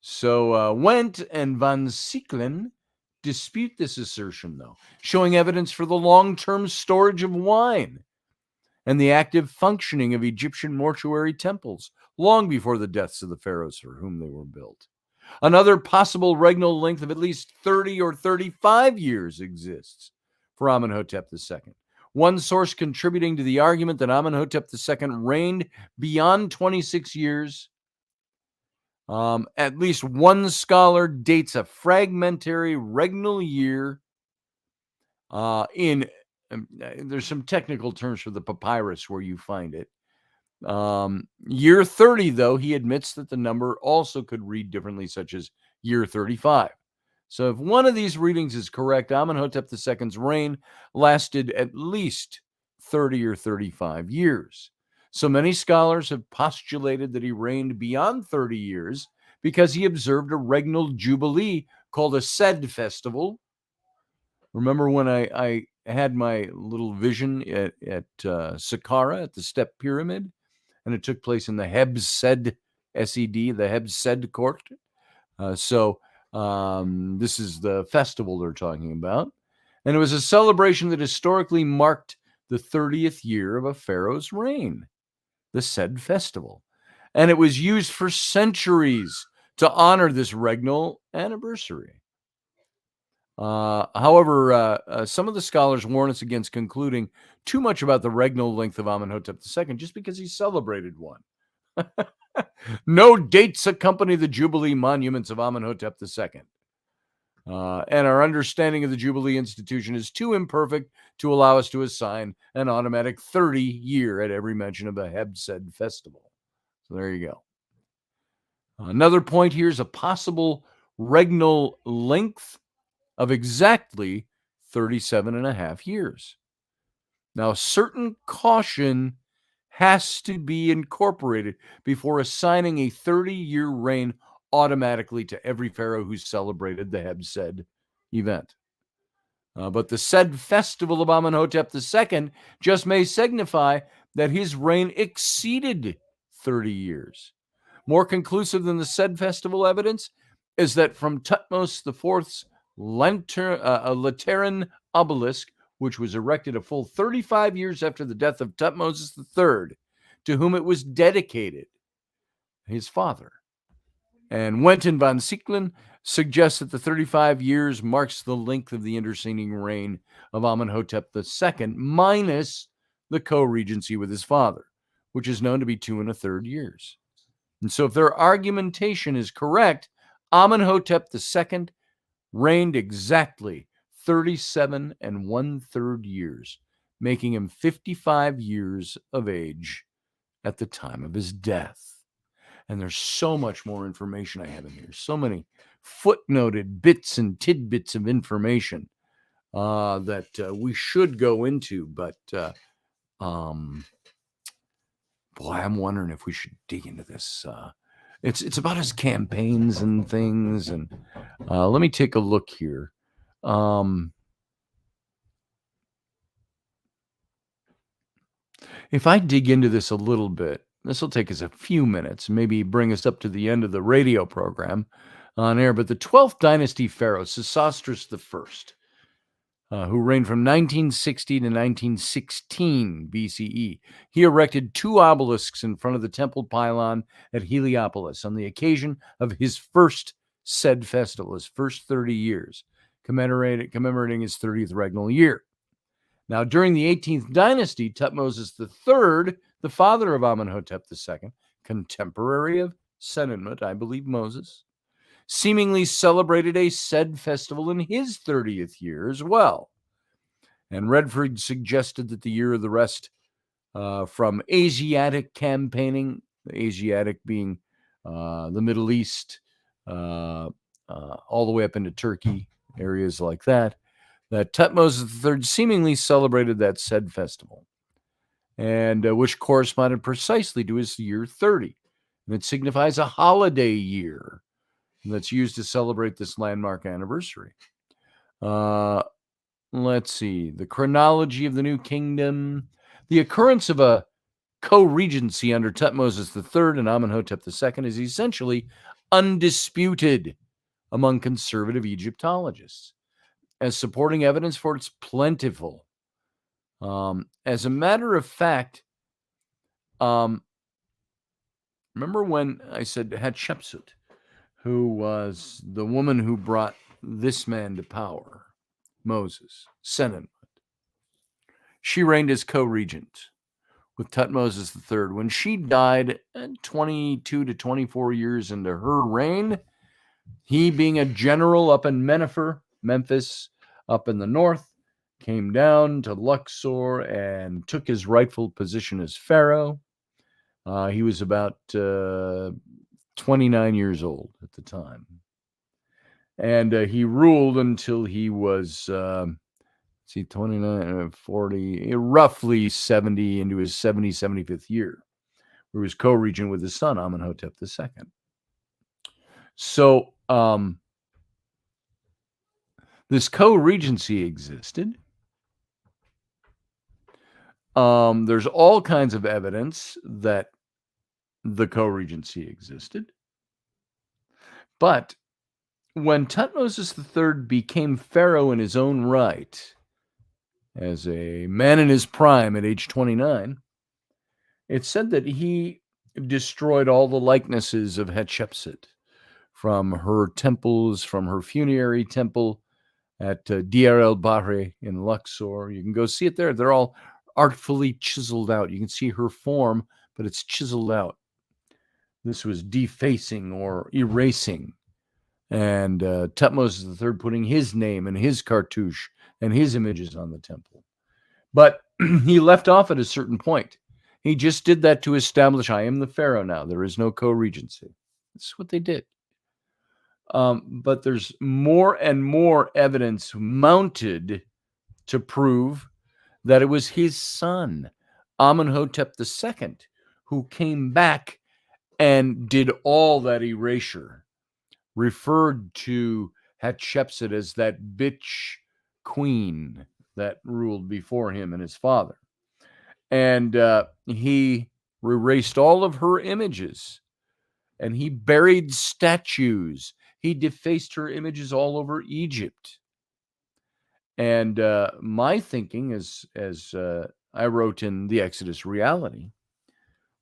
So Wendt and van Sicklen dispute this assertion, though, showing evidence for the long-term storage of wine and the active functioning of Egyptian mortuary temples long before the deaths of the pharaohs for whom they were built. Another possible regnal length of at least 30 or 35 years exists for Amenhotep II. One source contributing to the argument that Amenhotep II reigned beyond 26 years. At least one scholar dates a fragmentary regnal year there's some technical terms for the papyrus where you find it. Year 30, though, he admits that the number also could read differently, such as year 35. So if one of these readings is correct, Amenhotep II's reign lasted at least 30 or 35 years. So many scholars have postulated that he reigned beyond 30 years because he observed a regnal jubilee called a Sed festival. Remember when I had my little vision at Saqqara at the Step Pyramid, and it took place in the Heb-Sed, S-E-D, the Heb-Sed court. So this is the festival they're talking about. And it was a celebration that historically marked the 30th year of a pharaoh's reign, the Sed festival. And it was used for centuries to honor this regnal anniversary. However, some of the scholars warn us against concluding too much about the regnal length of Amenhotep II just because he celebrated one. No dates accompany the Jubilee monuments of Amenhotep II. And our understanding of the Jubilee institution is too imperfect to allow us to assign an automatic 30-year at every mention of a Heb-Sed festival. So there you go. Another point here is a possible regnal length of exactly 37 and a half years. Now, certain caution has to be incorporated before assigning a 30-year reign automatically to every pharaoh who celebrated the Heb-Sed event. But the Sed festival of Amenhotep II just may signify that his reign exceeded 30 years. More conclusive than the Sed festival evidence is that from Thutmose IV's Lateran obelisk, which was erected a full 35 years after the death of Thutmose III, to whom it was dedicated, his father. And Wendt and van Sicklen suggests that the 35 years marks the length of the interceding reign of Amenhotep II, minus the co-regency with his father, which is known to be 2 1/3 years. And so if their argumentation is correct, Amenhotep II reigned exactly 37 1/3 years, making him 55 years of age at the time of his death. And there's so much more information I have in here, so many footnoted bits and tidbits of information that we should go into, but Boy, I'm wondering if we should dig into this. It's about his campaigns and things. And let me take a look here. If I dig into this a little bit, this will take us a few minutes, maybe bring us up to the end of the radio program on air. But the 12th dynasty pharaoh, Sesostris I, who reigned from 1960 to 1916 BCE, he erected 2 obelisks in front of the temple pylon at Heliopolis on the occasion of his first said festival, his first 30 years, commemorating his 30th regnal year. Now, during the 18th dynasty, Tutmosis III, the father of Amenhotep II, contemporary of Senenmut, I believe Moses, seemingly celebrated a said festival in his 30th year as well. And Redford suggested that the year of the rest from Asiatic campaigning, the Asiatic being the Middle East, all the way up into Turkey, areas like that, that Tutmosis III seemingly celebrated that said festival, and which corresponded precisely to his year 30. And it signifies a holiday year that's used to celebrate this landmark anniversary. Let's see. The chronology of the new kingdom. The occurrence of a co-regency under Tutmosis III and Amenhotep II is essentially undisputed among conservative Egyptologists, as supporting evidence for it's plentiful. As a matter of fact, remember when I said Hatshepsut, who was the woman who brought this man to power, Moses, Senenmut. She reigned as co-regent with Tutmosis III. When she died 22 to 24 years into her reign, he, being a general up in Memphis, up in the north, came down to Luxor and took his rightful position as pharaoh. He was about 29 years old at the time. And he ruled until he was, 29, 40, roughly 70 into his 75th year, where he was co-regent with his son, Amenhotep II. So this co-regency existed. There's all kinds of evidence that the co-regency existed. But when Tutmosis III became pharaoh in his own right, as a man in his prime at age 29, it's said that he destroyed all the likenesses of Hatshepsut from her temples, from her funerary temple at Deir el-Bahri in Luxor. You can go see it there. They're all artfully chiseled out. You can see her form, but it's chiseled out. This was defacing or erasing. And Tutmosis III putting his name and his cartouche and his images on the temple. But he left off at a certain point. He just did that to establish, I am the pharaoh now. There is no co-regency. That's what they did. But there's more and more evidence mounted to prove that it was his son, Amenhotep II, who came back and did all that erasure, referred to Hatshepsut as that bitch queen that ruled before him and his father. And he erased all of her images, and he buried statues. He defaced her images all over Egypt. And my thinking, as I wrote in The Exodus Reality,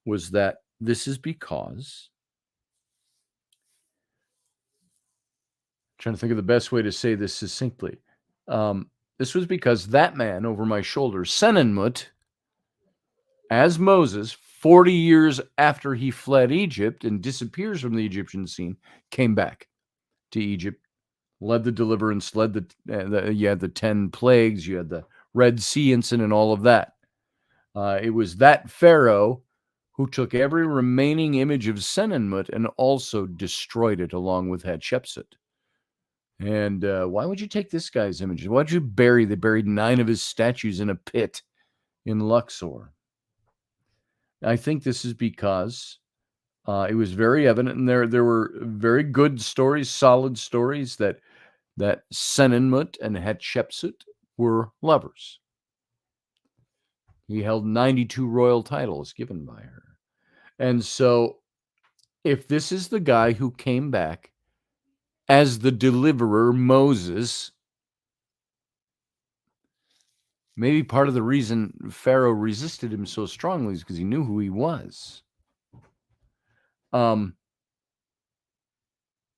was that this is because, I'm trying to think of the best way to say this succinctly. This was because that man over my shoulder, Senenmut, as Moses, 40 years after he fled Egypt and disappears from the Egyptian scene, came back to Egypt, led the deliverance, led you had the 10 plagues, you had the Red Sea incident, all of that. It was that Pharaoh who took every remaining image of Senenmut and also destroyed it along with Hatshepsut. And why would you take this guy's images? Why would you they buried 9 of his statues in a pit in Luxor? I think this is because it was very evident, and there were very good stories, solid stories that Senenmut and Hatshepsut were lovers. He held 92 royal titles given by her. And so, if this is the guy who came back as the deliverer, Moses, maybe part of the reason Pharaoh resisted him so strongly is because he knew who he was. Then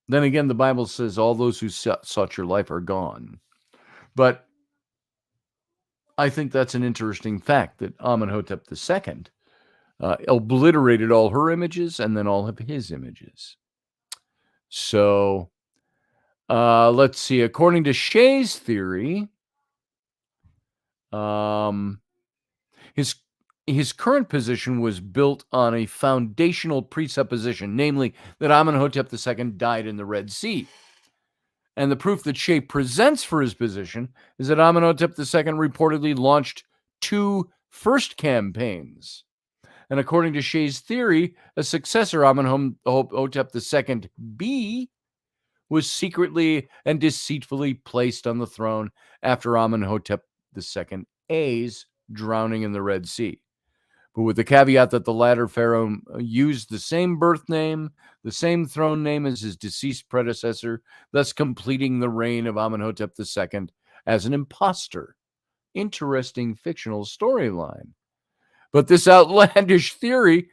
again, the Bible says all those who sought your life are gone. But I think that's an interesting fact that Amenhotep II obliterated all her images and then all of his images. So let's see. According to Shea's theory, his current position was built on a foundational presupposition, namely that Amenhotep II died in the Red Sea. And the proof that Shea presents for his position is that Amenhotep II reportedly launched 2 first campaigns. And according to Shea's theory, a successor, Amenhotep II-B, was secretly and deceitfully placed on the throne after Amenhotep II-A's drowning in the Red Sea. But with the caveat that the latter pharaoh used the same birth name, the same throne name as his deceased predecessor, thus completing the reign of Amenhotep II as an imposter. Interesting fictional storyline. But this outlandish theory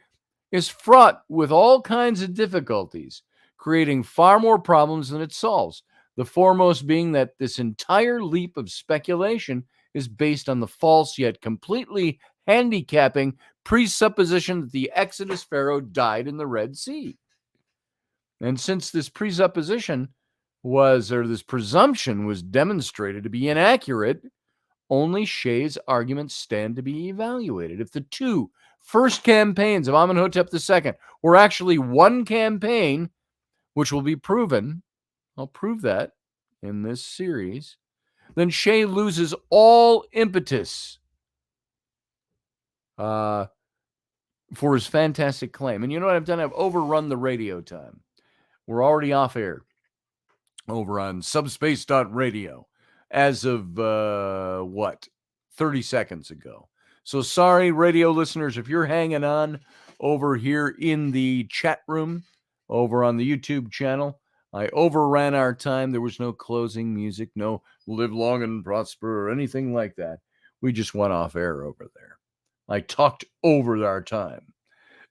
is fraught with all kinds of difficulties, creating far more problems than it solves. The foremost being that this entire leap of speculation is based on the false yet completely handicapping presupposition that the Exodus Pharaoh died in the Red Sea. And since this presupposition this presumption was demonstrated to be inaccurate, only Shea's arguments stand to be evaluated. If the 2 first campaigns of Amenhotep II were actually one campaign, which will be proven, I'll prove that in this series, then Shea loses all impetus for his fantastic claim. And you know what I've done? I've overrun the radio time. We're already off air over on subspace.radio as of 30 seconds ago. So sorry, radio listeners, if you're hanging on over here in the chat room over on the YouTube channel. I overran our time. There was no closing music, no live long and prosper or anything like that. We just went off air over there. I talked over our time.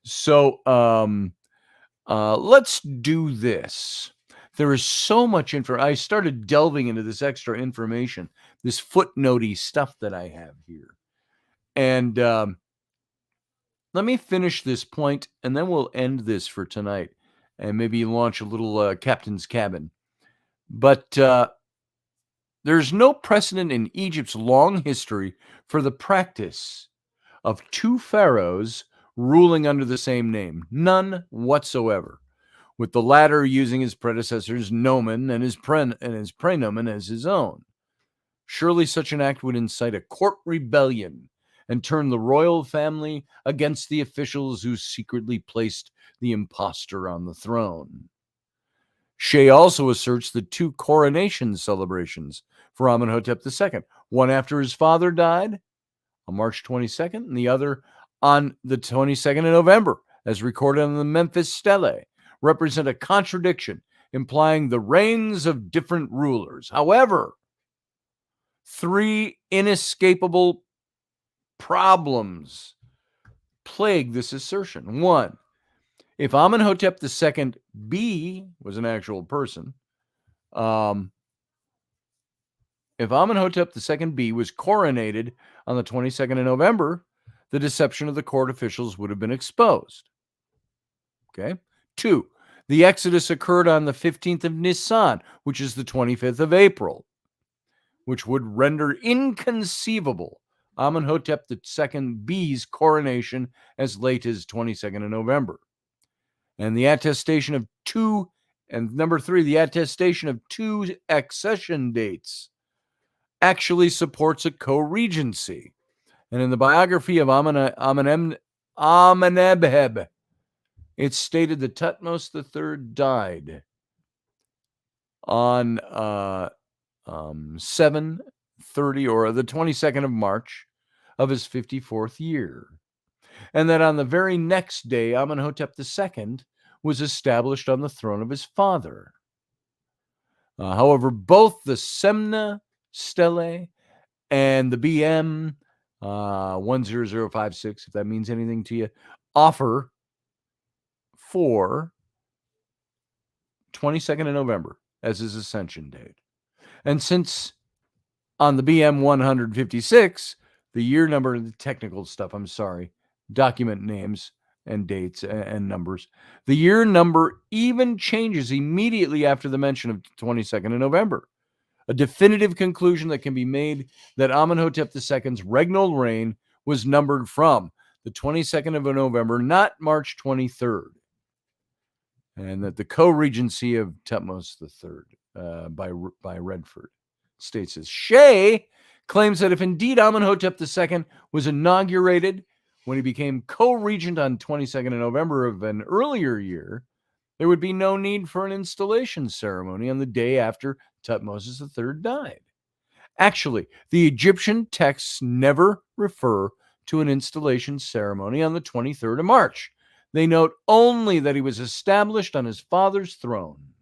So let's do this. There is so much info. I started delving into this extra information, this footnotey stuff that I have here. And let me finish this point, and then we'll end this for tonight and maybe launch a little captain's cabin. But there's no precedent in Egypt's long history for the practice of 2 pharaohs ruling under the same name. None whatsoever, with the latter using his predecessor's nomen and his praenomen as his own. Surely such an act would incite a court rebellion and turn the royal family against the officials who secretly placed the impostor on the throne. Shea also asserts the 2 coronation celebrations for Amenhotep II, one after his father died on March 22nd, and the other on the 22nd of November, as recorded on the Memphis Stele, represent a contradiction, implying the reigns of different rulers. However, 3 inescapable problems plague this assertion. 1, if Amenhotep II-B was an actual person, if Amenhotep II-B was coronated on the 22nd of November, the deception of the court officials would have been exposed. Okay. 2, the Exodus occurred on the 15th of Nisan, which is the 25th of April, which would render inconceivable Amenhotep II-B's coronation as late as 22nd of November. And the attestation of 2, and number 3, the attestation of 2 accession dates actually supports a co-regency. And in the biography of Amenemhat AMENHOTEP. It's stated that Thutmose III died on 7/30 or the 22nd of March of his 54th year, and that on the very next day, Amenhotep II was established on the throne of his father. However, both the Semna Stele and the BM 10056, if that means anything to you, offer for 22nd of November as his ascension date. And since on the BM 156, the year number, the technical stuff, I'm sorry, document names and dates and numbers, the year number even changes immediately after the mention of 22nd of November. A definitive conclusion that can be made that Amenhotep II's regnal reign was numbered from the 22nd of November, not March 23rd. And that the co-regency of Thutmose III by Redford states this. Shea claims that if indeed Amenhotep II was inaugurated when he became co-regent on 22nd of November of an earlier year, there would be no need for an installation ceremony on the day after Thutmose III died. Actually, the Egyptian texts never refer to an installation ceremony on the 23rd of March. They note only that he was established on his father's throne.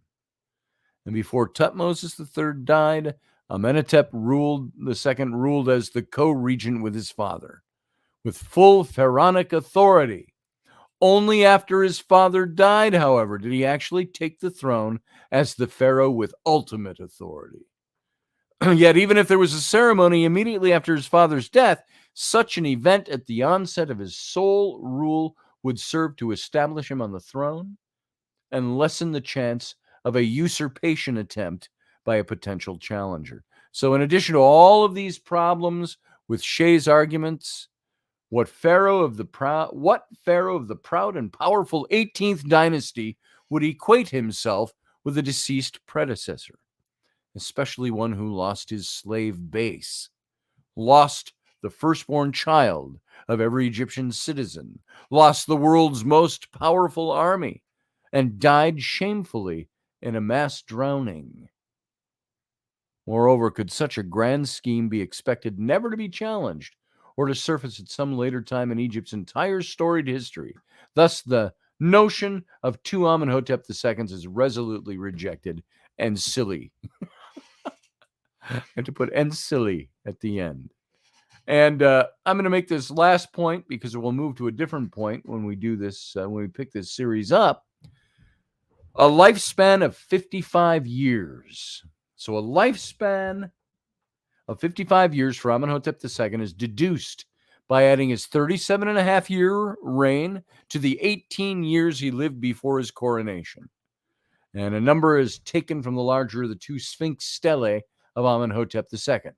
And before Thutmose III died, Amenhotep II ruled as the co-regent with his father, with full pharaonic authority. Only after his father died, however, did he actually take the throne as the pharaoh with ultimate authority. Yet, even if there was a ceremony immediately after his father's death, such an event at the onset of his sole rule would serve to establish him on the throne and lessen the chance of a usurpation attempt by a potential challenger. So, in addition to all of these problems with Shea's arguments, what Pharaoh of the proud and powerful 18th dynasty would equate himself with a deceased predecessor, especially one who lost his slave base, lost the firstborn child of every Egyptian citizen, lost the world's most powerful army, and died shamefully in a mass drowning. Moreover, could such a grand scheme be expected never to be challenged or to surface at some later time in Egypt's entire storied history? Thus, the notion of two Amenhotep IIs is resolutely rejected and silly. I have to put "and silly" at the end. And I'm going to make this last point because we'll move to a different point when we do this, when we pick this series up. A lifespan of 55 years. So a lifespan of 55 years for Amenhotep II is deduced by adding his 37.5-year reign to the 18 years he lived before his coronation. And a number is taken from the larger of the two Sphinx stelae of Amenhotep II,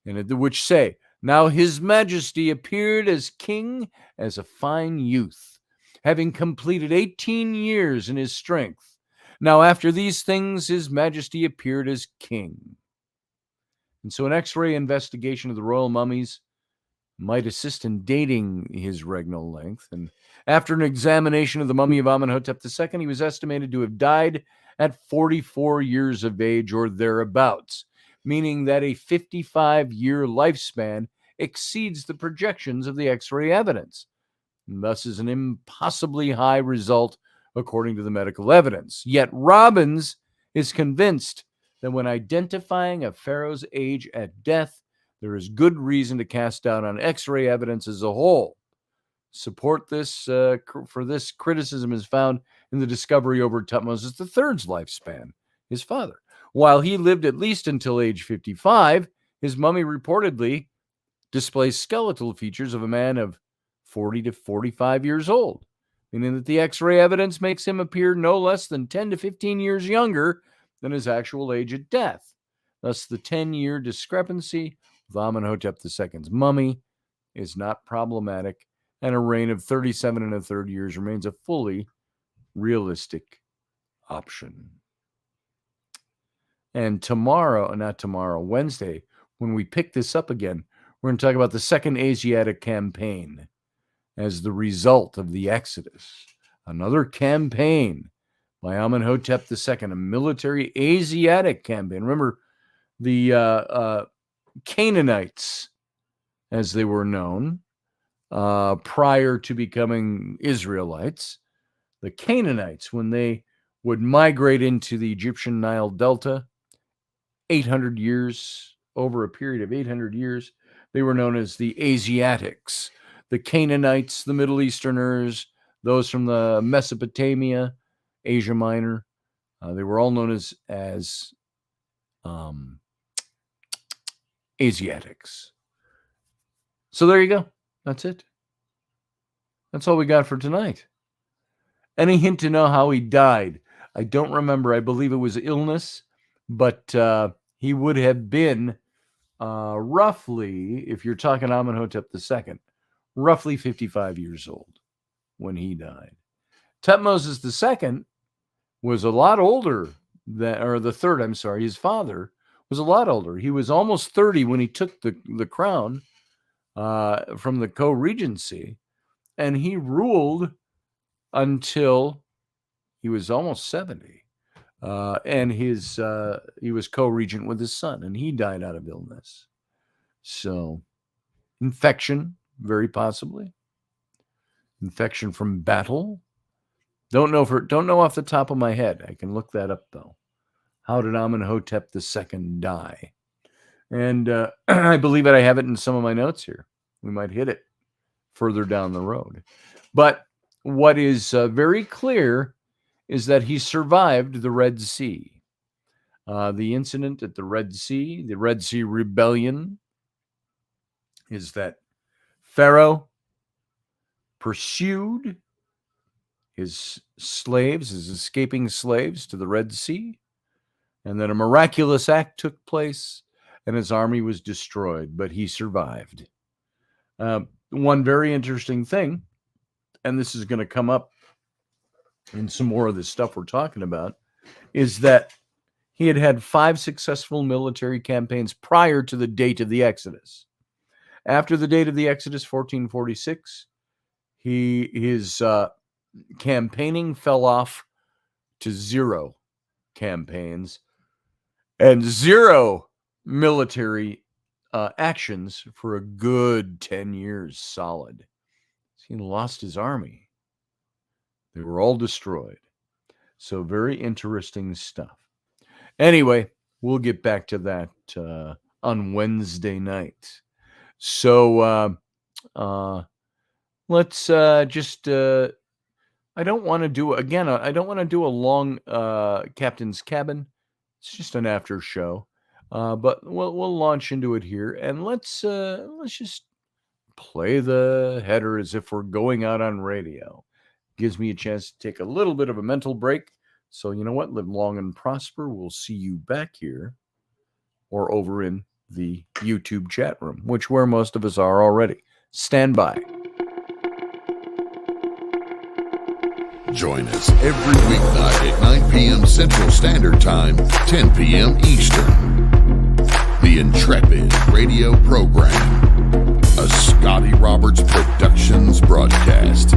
and which say, "Now his majesty appeared as king as a fine youth, having completed 18 years in his strength. Now after these things his majesty appeared as king." And so an X-ray investigation of the royal mummies might assist in dating his regnal length. And after an examination of the mummy of Amenhotep II, he was estimated to have died at 44 years of age or thereabouts, meaning that a 55-year lifespan exceeds the projections of the X-ray evidence, and thus is an impossibly high result according to the medical evidence. Yet Robbins is convinced that when identifying a pharaoh's age at death, there is good reason to cast doubt on X-ray evidence as a whole. Support this for this criticism is found in the discovery over Thutmose III's lifespan, his father. While he lived at least until age 55, his mummy reportedly displays skeletal features of a man of 40 to 45 years old, meaning that the X-ray evidence makes him appear no less than 10 to 15 years younger than his actual age at death. Thus, the 10-year discrepancy with Amenhotep II's mummy is not problematic, and a reign of 37 1/3 years remains a fully realistic option. And Wednesday, when we pick this up again, we're going to talk about the Second Asiatic Campaign. as the result of the Exodus. Another campaign by Amenhotep II, a military Asiatic campaign. Remember, the Canaanites, as they were known, prior to becoming Israelites, the Canaanites, when they would migrate into the Egyptian Nile Delta, 800 years, over a period of 800 years, they were known as the Asiatics. The Canaanites, the Middle Easterners, those from the Mesopotamia, Asia Minor, they were all known as Asiatics. So there you go. That's it. That's all we got for tonight. Any hint to know how he died? I don't remember. I believe it was illness, but he would have been roughly, if you're talking Amenhotep II, roughly 55 years old when he died. Tutmosis II was a lot older the third, I'm sorry, his father was a lot older. He was almost 30 when he took the crown from the co-regency, and he ruled until he was almost 70. And he was co-regent with his son, and he died out of illness. So, infection, very possibly. Infection from battle. Don't know off the top of my head. I can look that up though. How did Amenhotep II die? And I believe I have it in some of my notes here. We might hit it further down the road. But what is very clear is that he survived the Red Sea. The incident at the Red Sea Rebellion, is that Pharaoh pursued his escaping slaves to the Red Sea, and then a miraculous act took place, and his army was destroyed, but he survived. One very interesting thing, and this is going to come up in some more of the stuff we're talking about, is that he had 5 successful military campaigns prior to the date of the Exodus. After the date of the Exodus, 1446, his campaigning fell off to 0 campaigns and 0 military actions for a good 10 years solid. He lost his army. They were all destroyed. So very interesting stuff. Anyway, we'll get back to that on Wednesday night. So let's just... I don't want to do a long Captain's Cabin. It's just an after show. But we'll launch into it here, and let's just play the header as if we're going out on radio. Gives me a chance to take a little bit of a mental break. So you know what? Live long and prosper. We'll see you back here or over in the YouTube chat room, where most of us are already. Stand by. Join us every weeknight at 9 p.m. Central Standard Time, 10 p.m. Eastern. The Intrepid radio program, a Scotty Roberts Productions broadcast.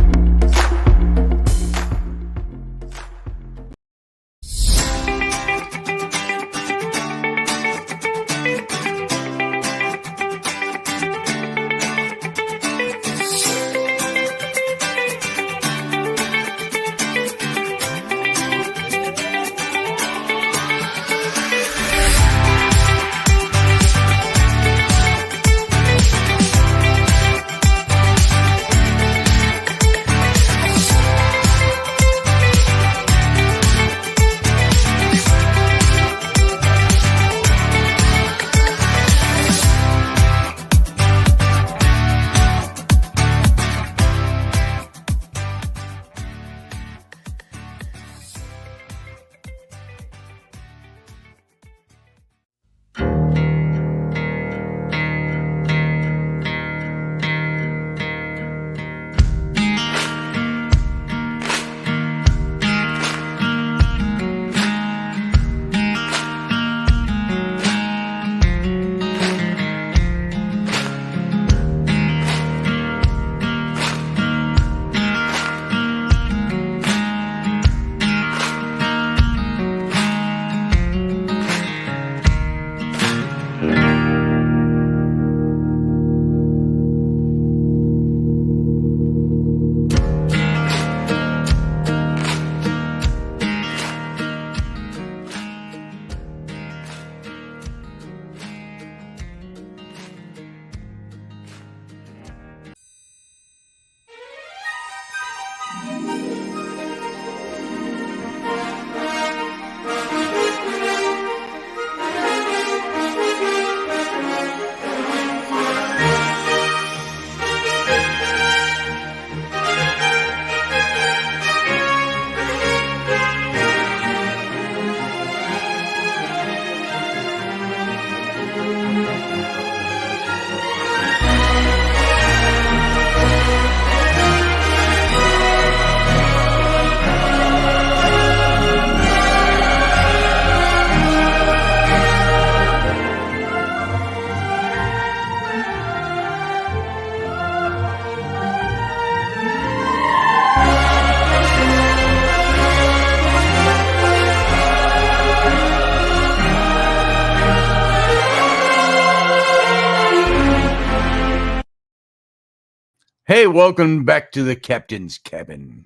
Hey, welcome back to the Captain's Cabin.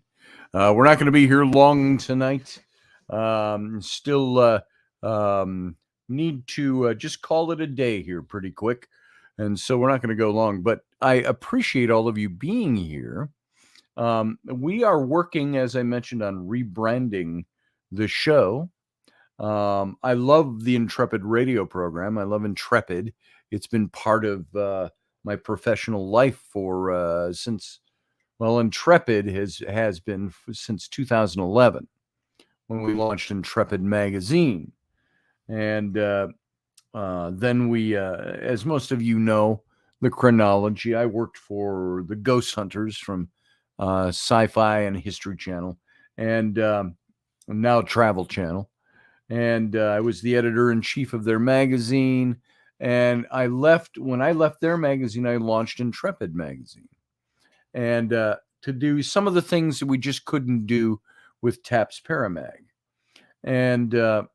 We're not going to be here long tonight. Still need to just call it a day here pretty quick. And so we're not going to go long, but I appreciate all of you being here. We are working, as I mentioned, on rebranding the show. I love the Intrepid radio program. I love Intrepid. It's been part of my professional life for since, well, Intrepid has been since 2011 when we launched Intrepid magazine. And then we, as most of you know, the chronology, I worked for the Ghost Hunters from Sci-Fi and History Channel, and now Travel Channel. And I was the editor-in-chief of their magazine. And when I left their magazine, I launched Intrepid magazine. And to do some of the things that we just couldn't do with TAP's Paramag. And and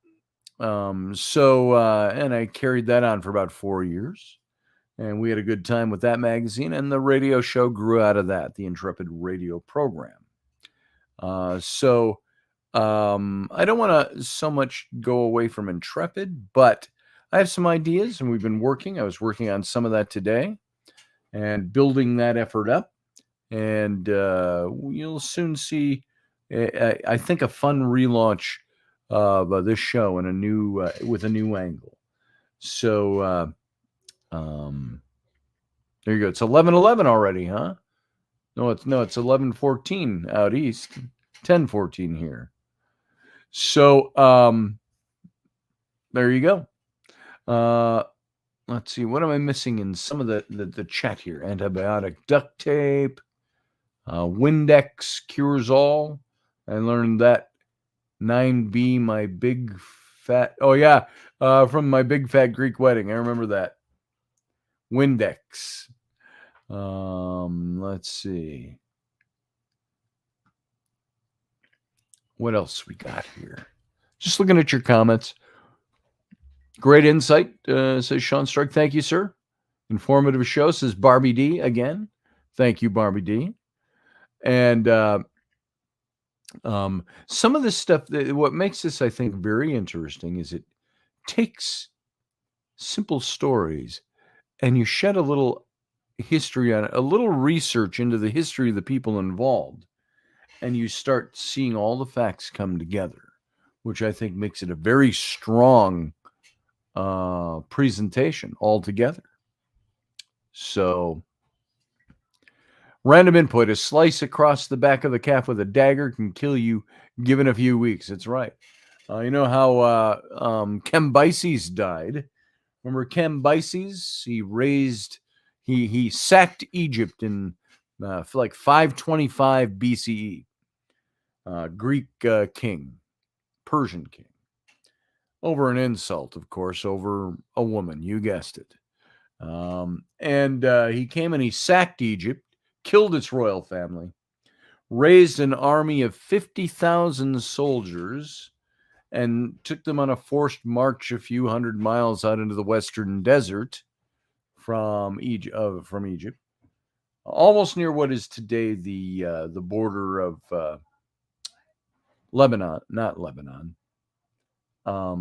I carried that on for about 4 years. And we had a good time with that magazine. And the radio show grew out of that, the Intrepid radio program. I don't want to so much go away from Intrepid, but I have some ideas, and we've been working. I was working on some of that today and building that effort up. And you'll soon see, I think, a fun relaunch of this show in a new with a new angle. So there you go. It's 11:11 already, huh? No, it's 11:14 out east, 10:14 here. So there you go. Let's see. What am I missing in some of the chat here? Antibiotic duct tape, Windex cures all. I learned that 9B, my big fat. Oh yeah, from my big fat Greek wedding. I remember that. Windex. Let's see. What else we got here? Just looking at your comments. Great insight, says Sean Strike. Thank you, sir. Informative show, says Barbie D again. Thank you, Barbie D. And some of this stuff, what makes this, I think, very interesting is it takes simple stories and you shed a little history on it, a little research into the history of the people involved, and you start seeing all the facts come together, which I think makes it a very strong presentation altogether. So, random input: a slice across the back of the calf with a dagger can kill you given a few weeks. That's right. You know how Cambyses died. Remember Cambyses? He sacked Egypt in like 525 BCE. Greek king, Persian king. Over an insult, of course, over a woman. You guessed it. He came and he sacked Egypt, killed its royal family, raised an army of 50,000 soldiers, and took them on a forced march a few hundred miles out into the western desert from Egypt, almost near what is today the border of Lebanon, not Lebanon. Why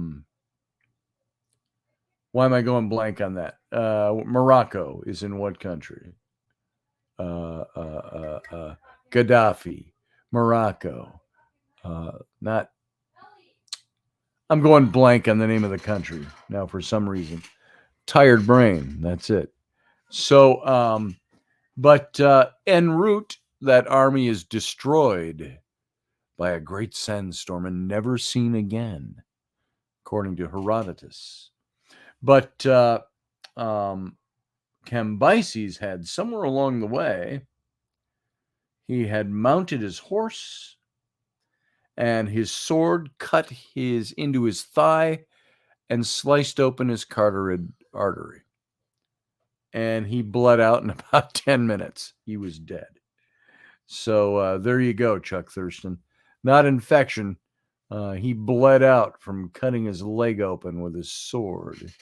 am I going blank on that? Morocco is in what country? Gaddafi, Morocco. I'm going blank on the name of the country now for some reason. Tired brain. That's it. So, en route, that army is destroyed by a great sandstorm and never seen again, according to Herodotus. But Cambyses had, somewhere along the way, he had mounted his horse, and his sword cut into his thigh and sliced open his carotid artery. And he bled out in about 10 minutes. He was dead. So there you go, Chuck Thurston. Not infection. He bled out from cutting his leg open with his sword.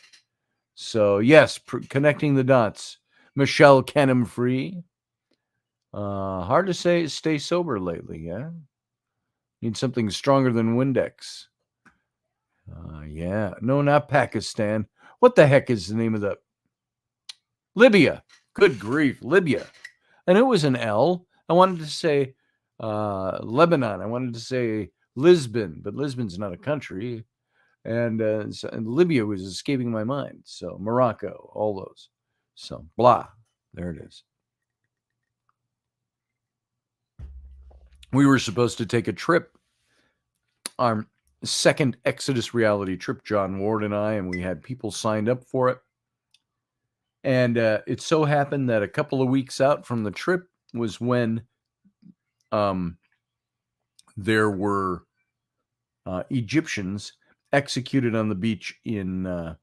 So, yes, connecting the dots. Michelle Canham Free. Hard to stay sober lately, yeah? Need something stronger than Windex. Yeah. No, not Pakistan. What the heck is the name of the... Libya. Good grief, Libya. And it was an L. I wanted to say Lebanon. I wanted to say Lisbon, but Lisbon's not a country. And Libya was escaping my mind. So Morocco, all those. So blah. There it is. We were supposed to take a trip, our second Exodus reality trip, John Ward and I, and we had people signed up for it. And it so happened that a couple of weeks out from the trip was when there were Egyptians executed on the beach in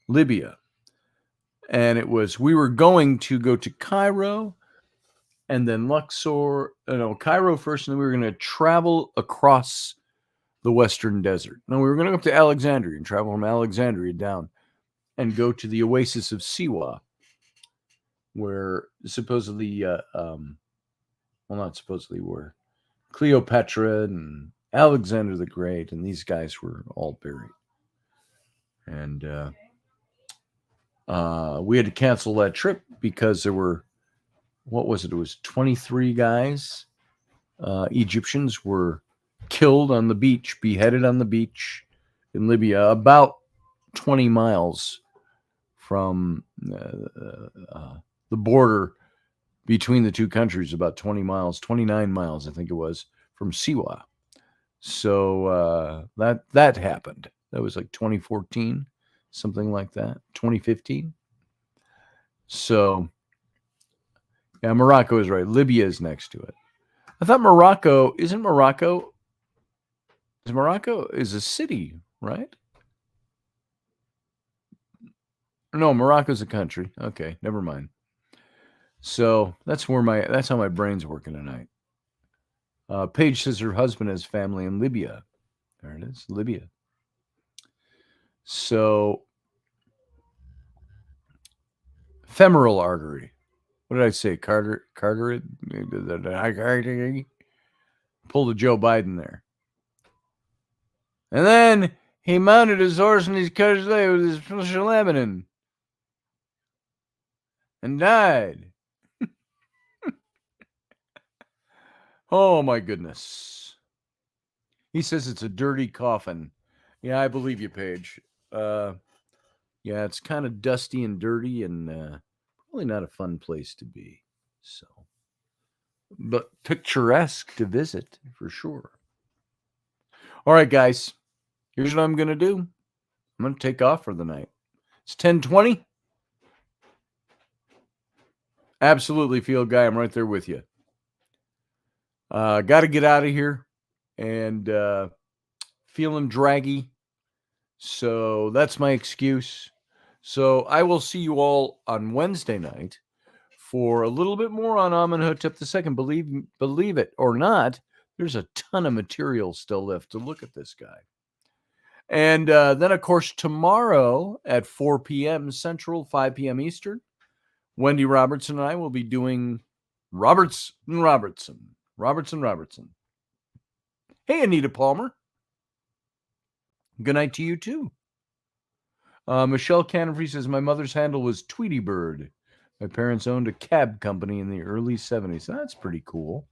Libya. And we were going to go to Cairo and then Luxor, Cairo first, and then we were going to travel across the Western Desert. No, we were going to go up to Alexandria and travel from Alexandria down and go to the oasis of Siwa, where supposedly, not supposedly, where Cleopatra and Alexander the Great and these guys were all buried. And we had to cancel that trip because there were, what was it? It was 23 guys, Egyptians, were killed on the beach, beheaded on the beach in Libya, about 20 miles from the border between the two countries, about 20 miles, 29 miles, I think it was, from Siwa. So that happened. That was like 2014, something like that, 2015. So, yeah, Morocco is right. Libya is next to it. I thought Morocco is a city, right? No, Morocco's a country. Okay, never mind. So that's how my brain's working tonight. Paige says her husband has family in Libya. There it is, Libya. So, femoral artery. What did I say? Carter? Pulled a Joe Biden there. And then he mounted his horse and he cut his leg with his special Lebanon and died. Oh, my goodness. He says it's a dirty coffin. Yeah, I believe you, Paige. Yeah, it's kind of dusty and dirty and probably not a fun place to be. So, but picturesque to visit for sure. All right, guys. Here's what I'm going to do. I'm going to take off for the night. It's 10:20. Absolutely, Field Guy. I'm right there with you. Got to get out of here and feeling draggy. So that's my excuse. So I will see you all on Wednesday night for a little bit more on Amenhotep II. Believe it or not, there's a ton of material still left to look at this guy. And then, of course, tomorrow at 4 p.m. Central, 5 p.m. Eastern, Wendy Robertson and I will be doing Robertson. Hey, Anita Palmer. Good night to you, too. Michelle Canterbury says, my mother's handle was Tweety Bird. My parents owned a cab company in the early 70s. That's pretty cool.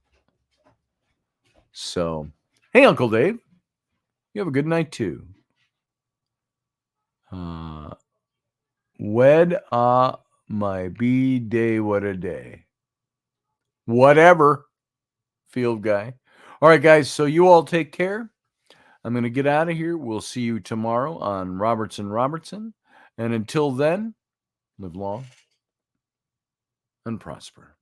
So, hey, Uncle Dave. You have a good night, too. Wed my B-day, what a day. Whatever, Field Guy. All right, guys, so you all take care. I'm going to get out of here. We'll see you tomorrow on Robertson. And until then, live long and prosper.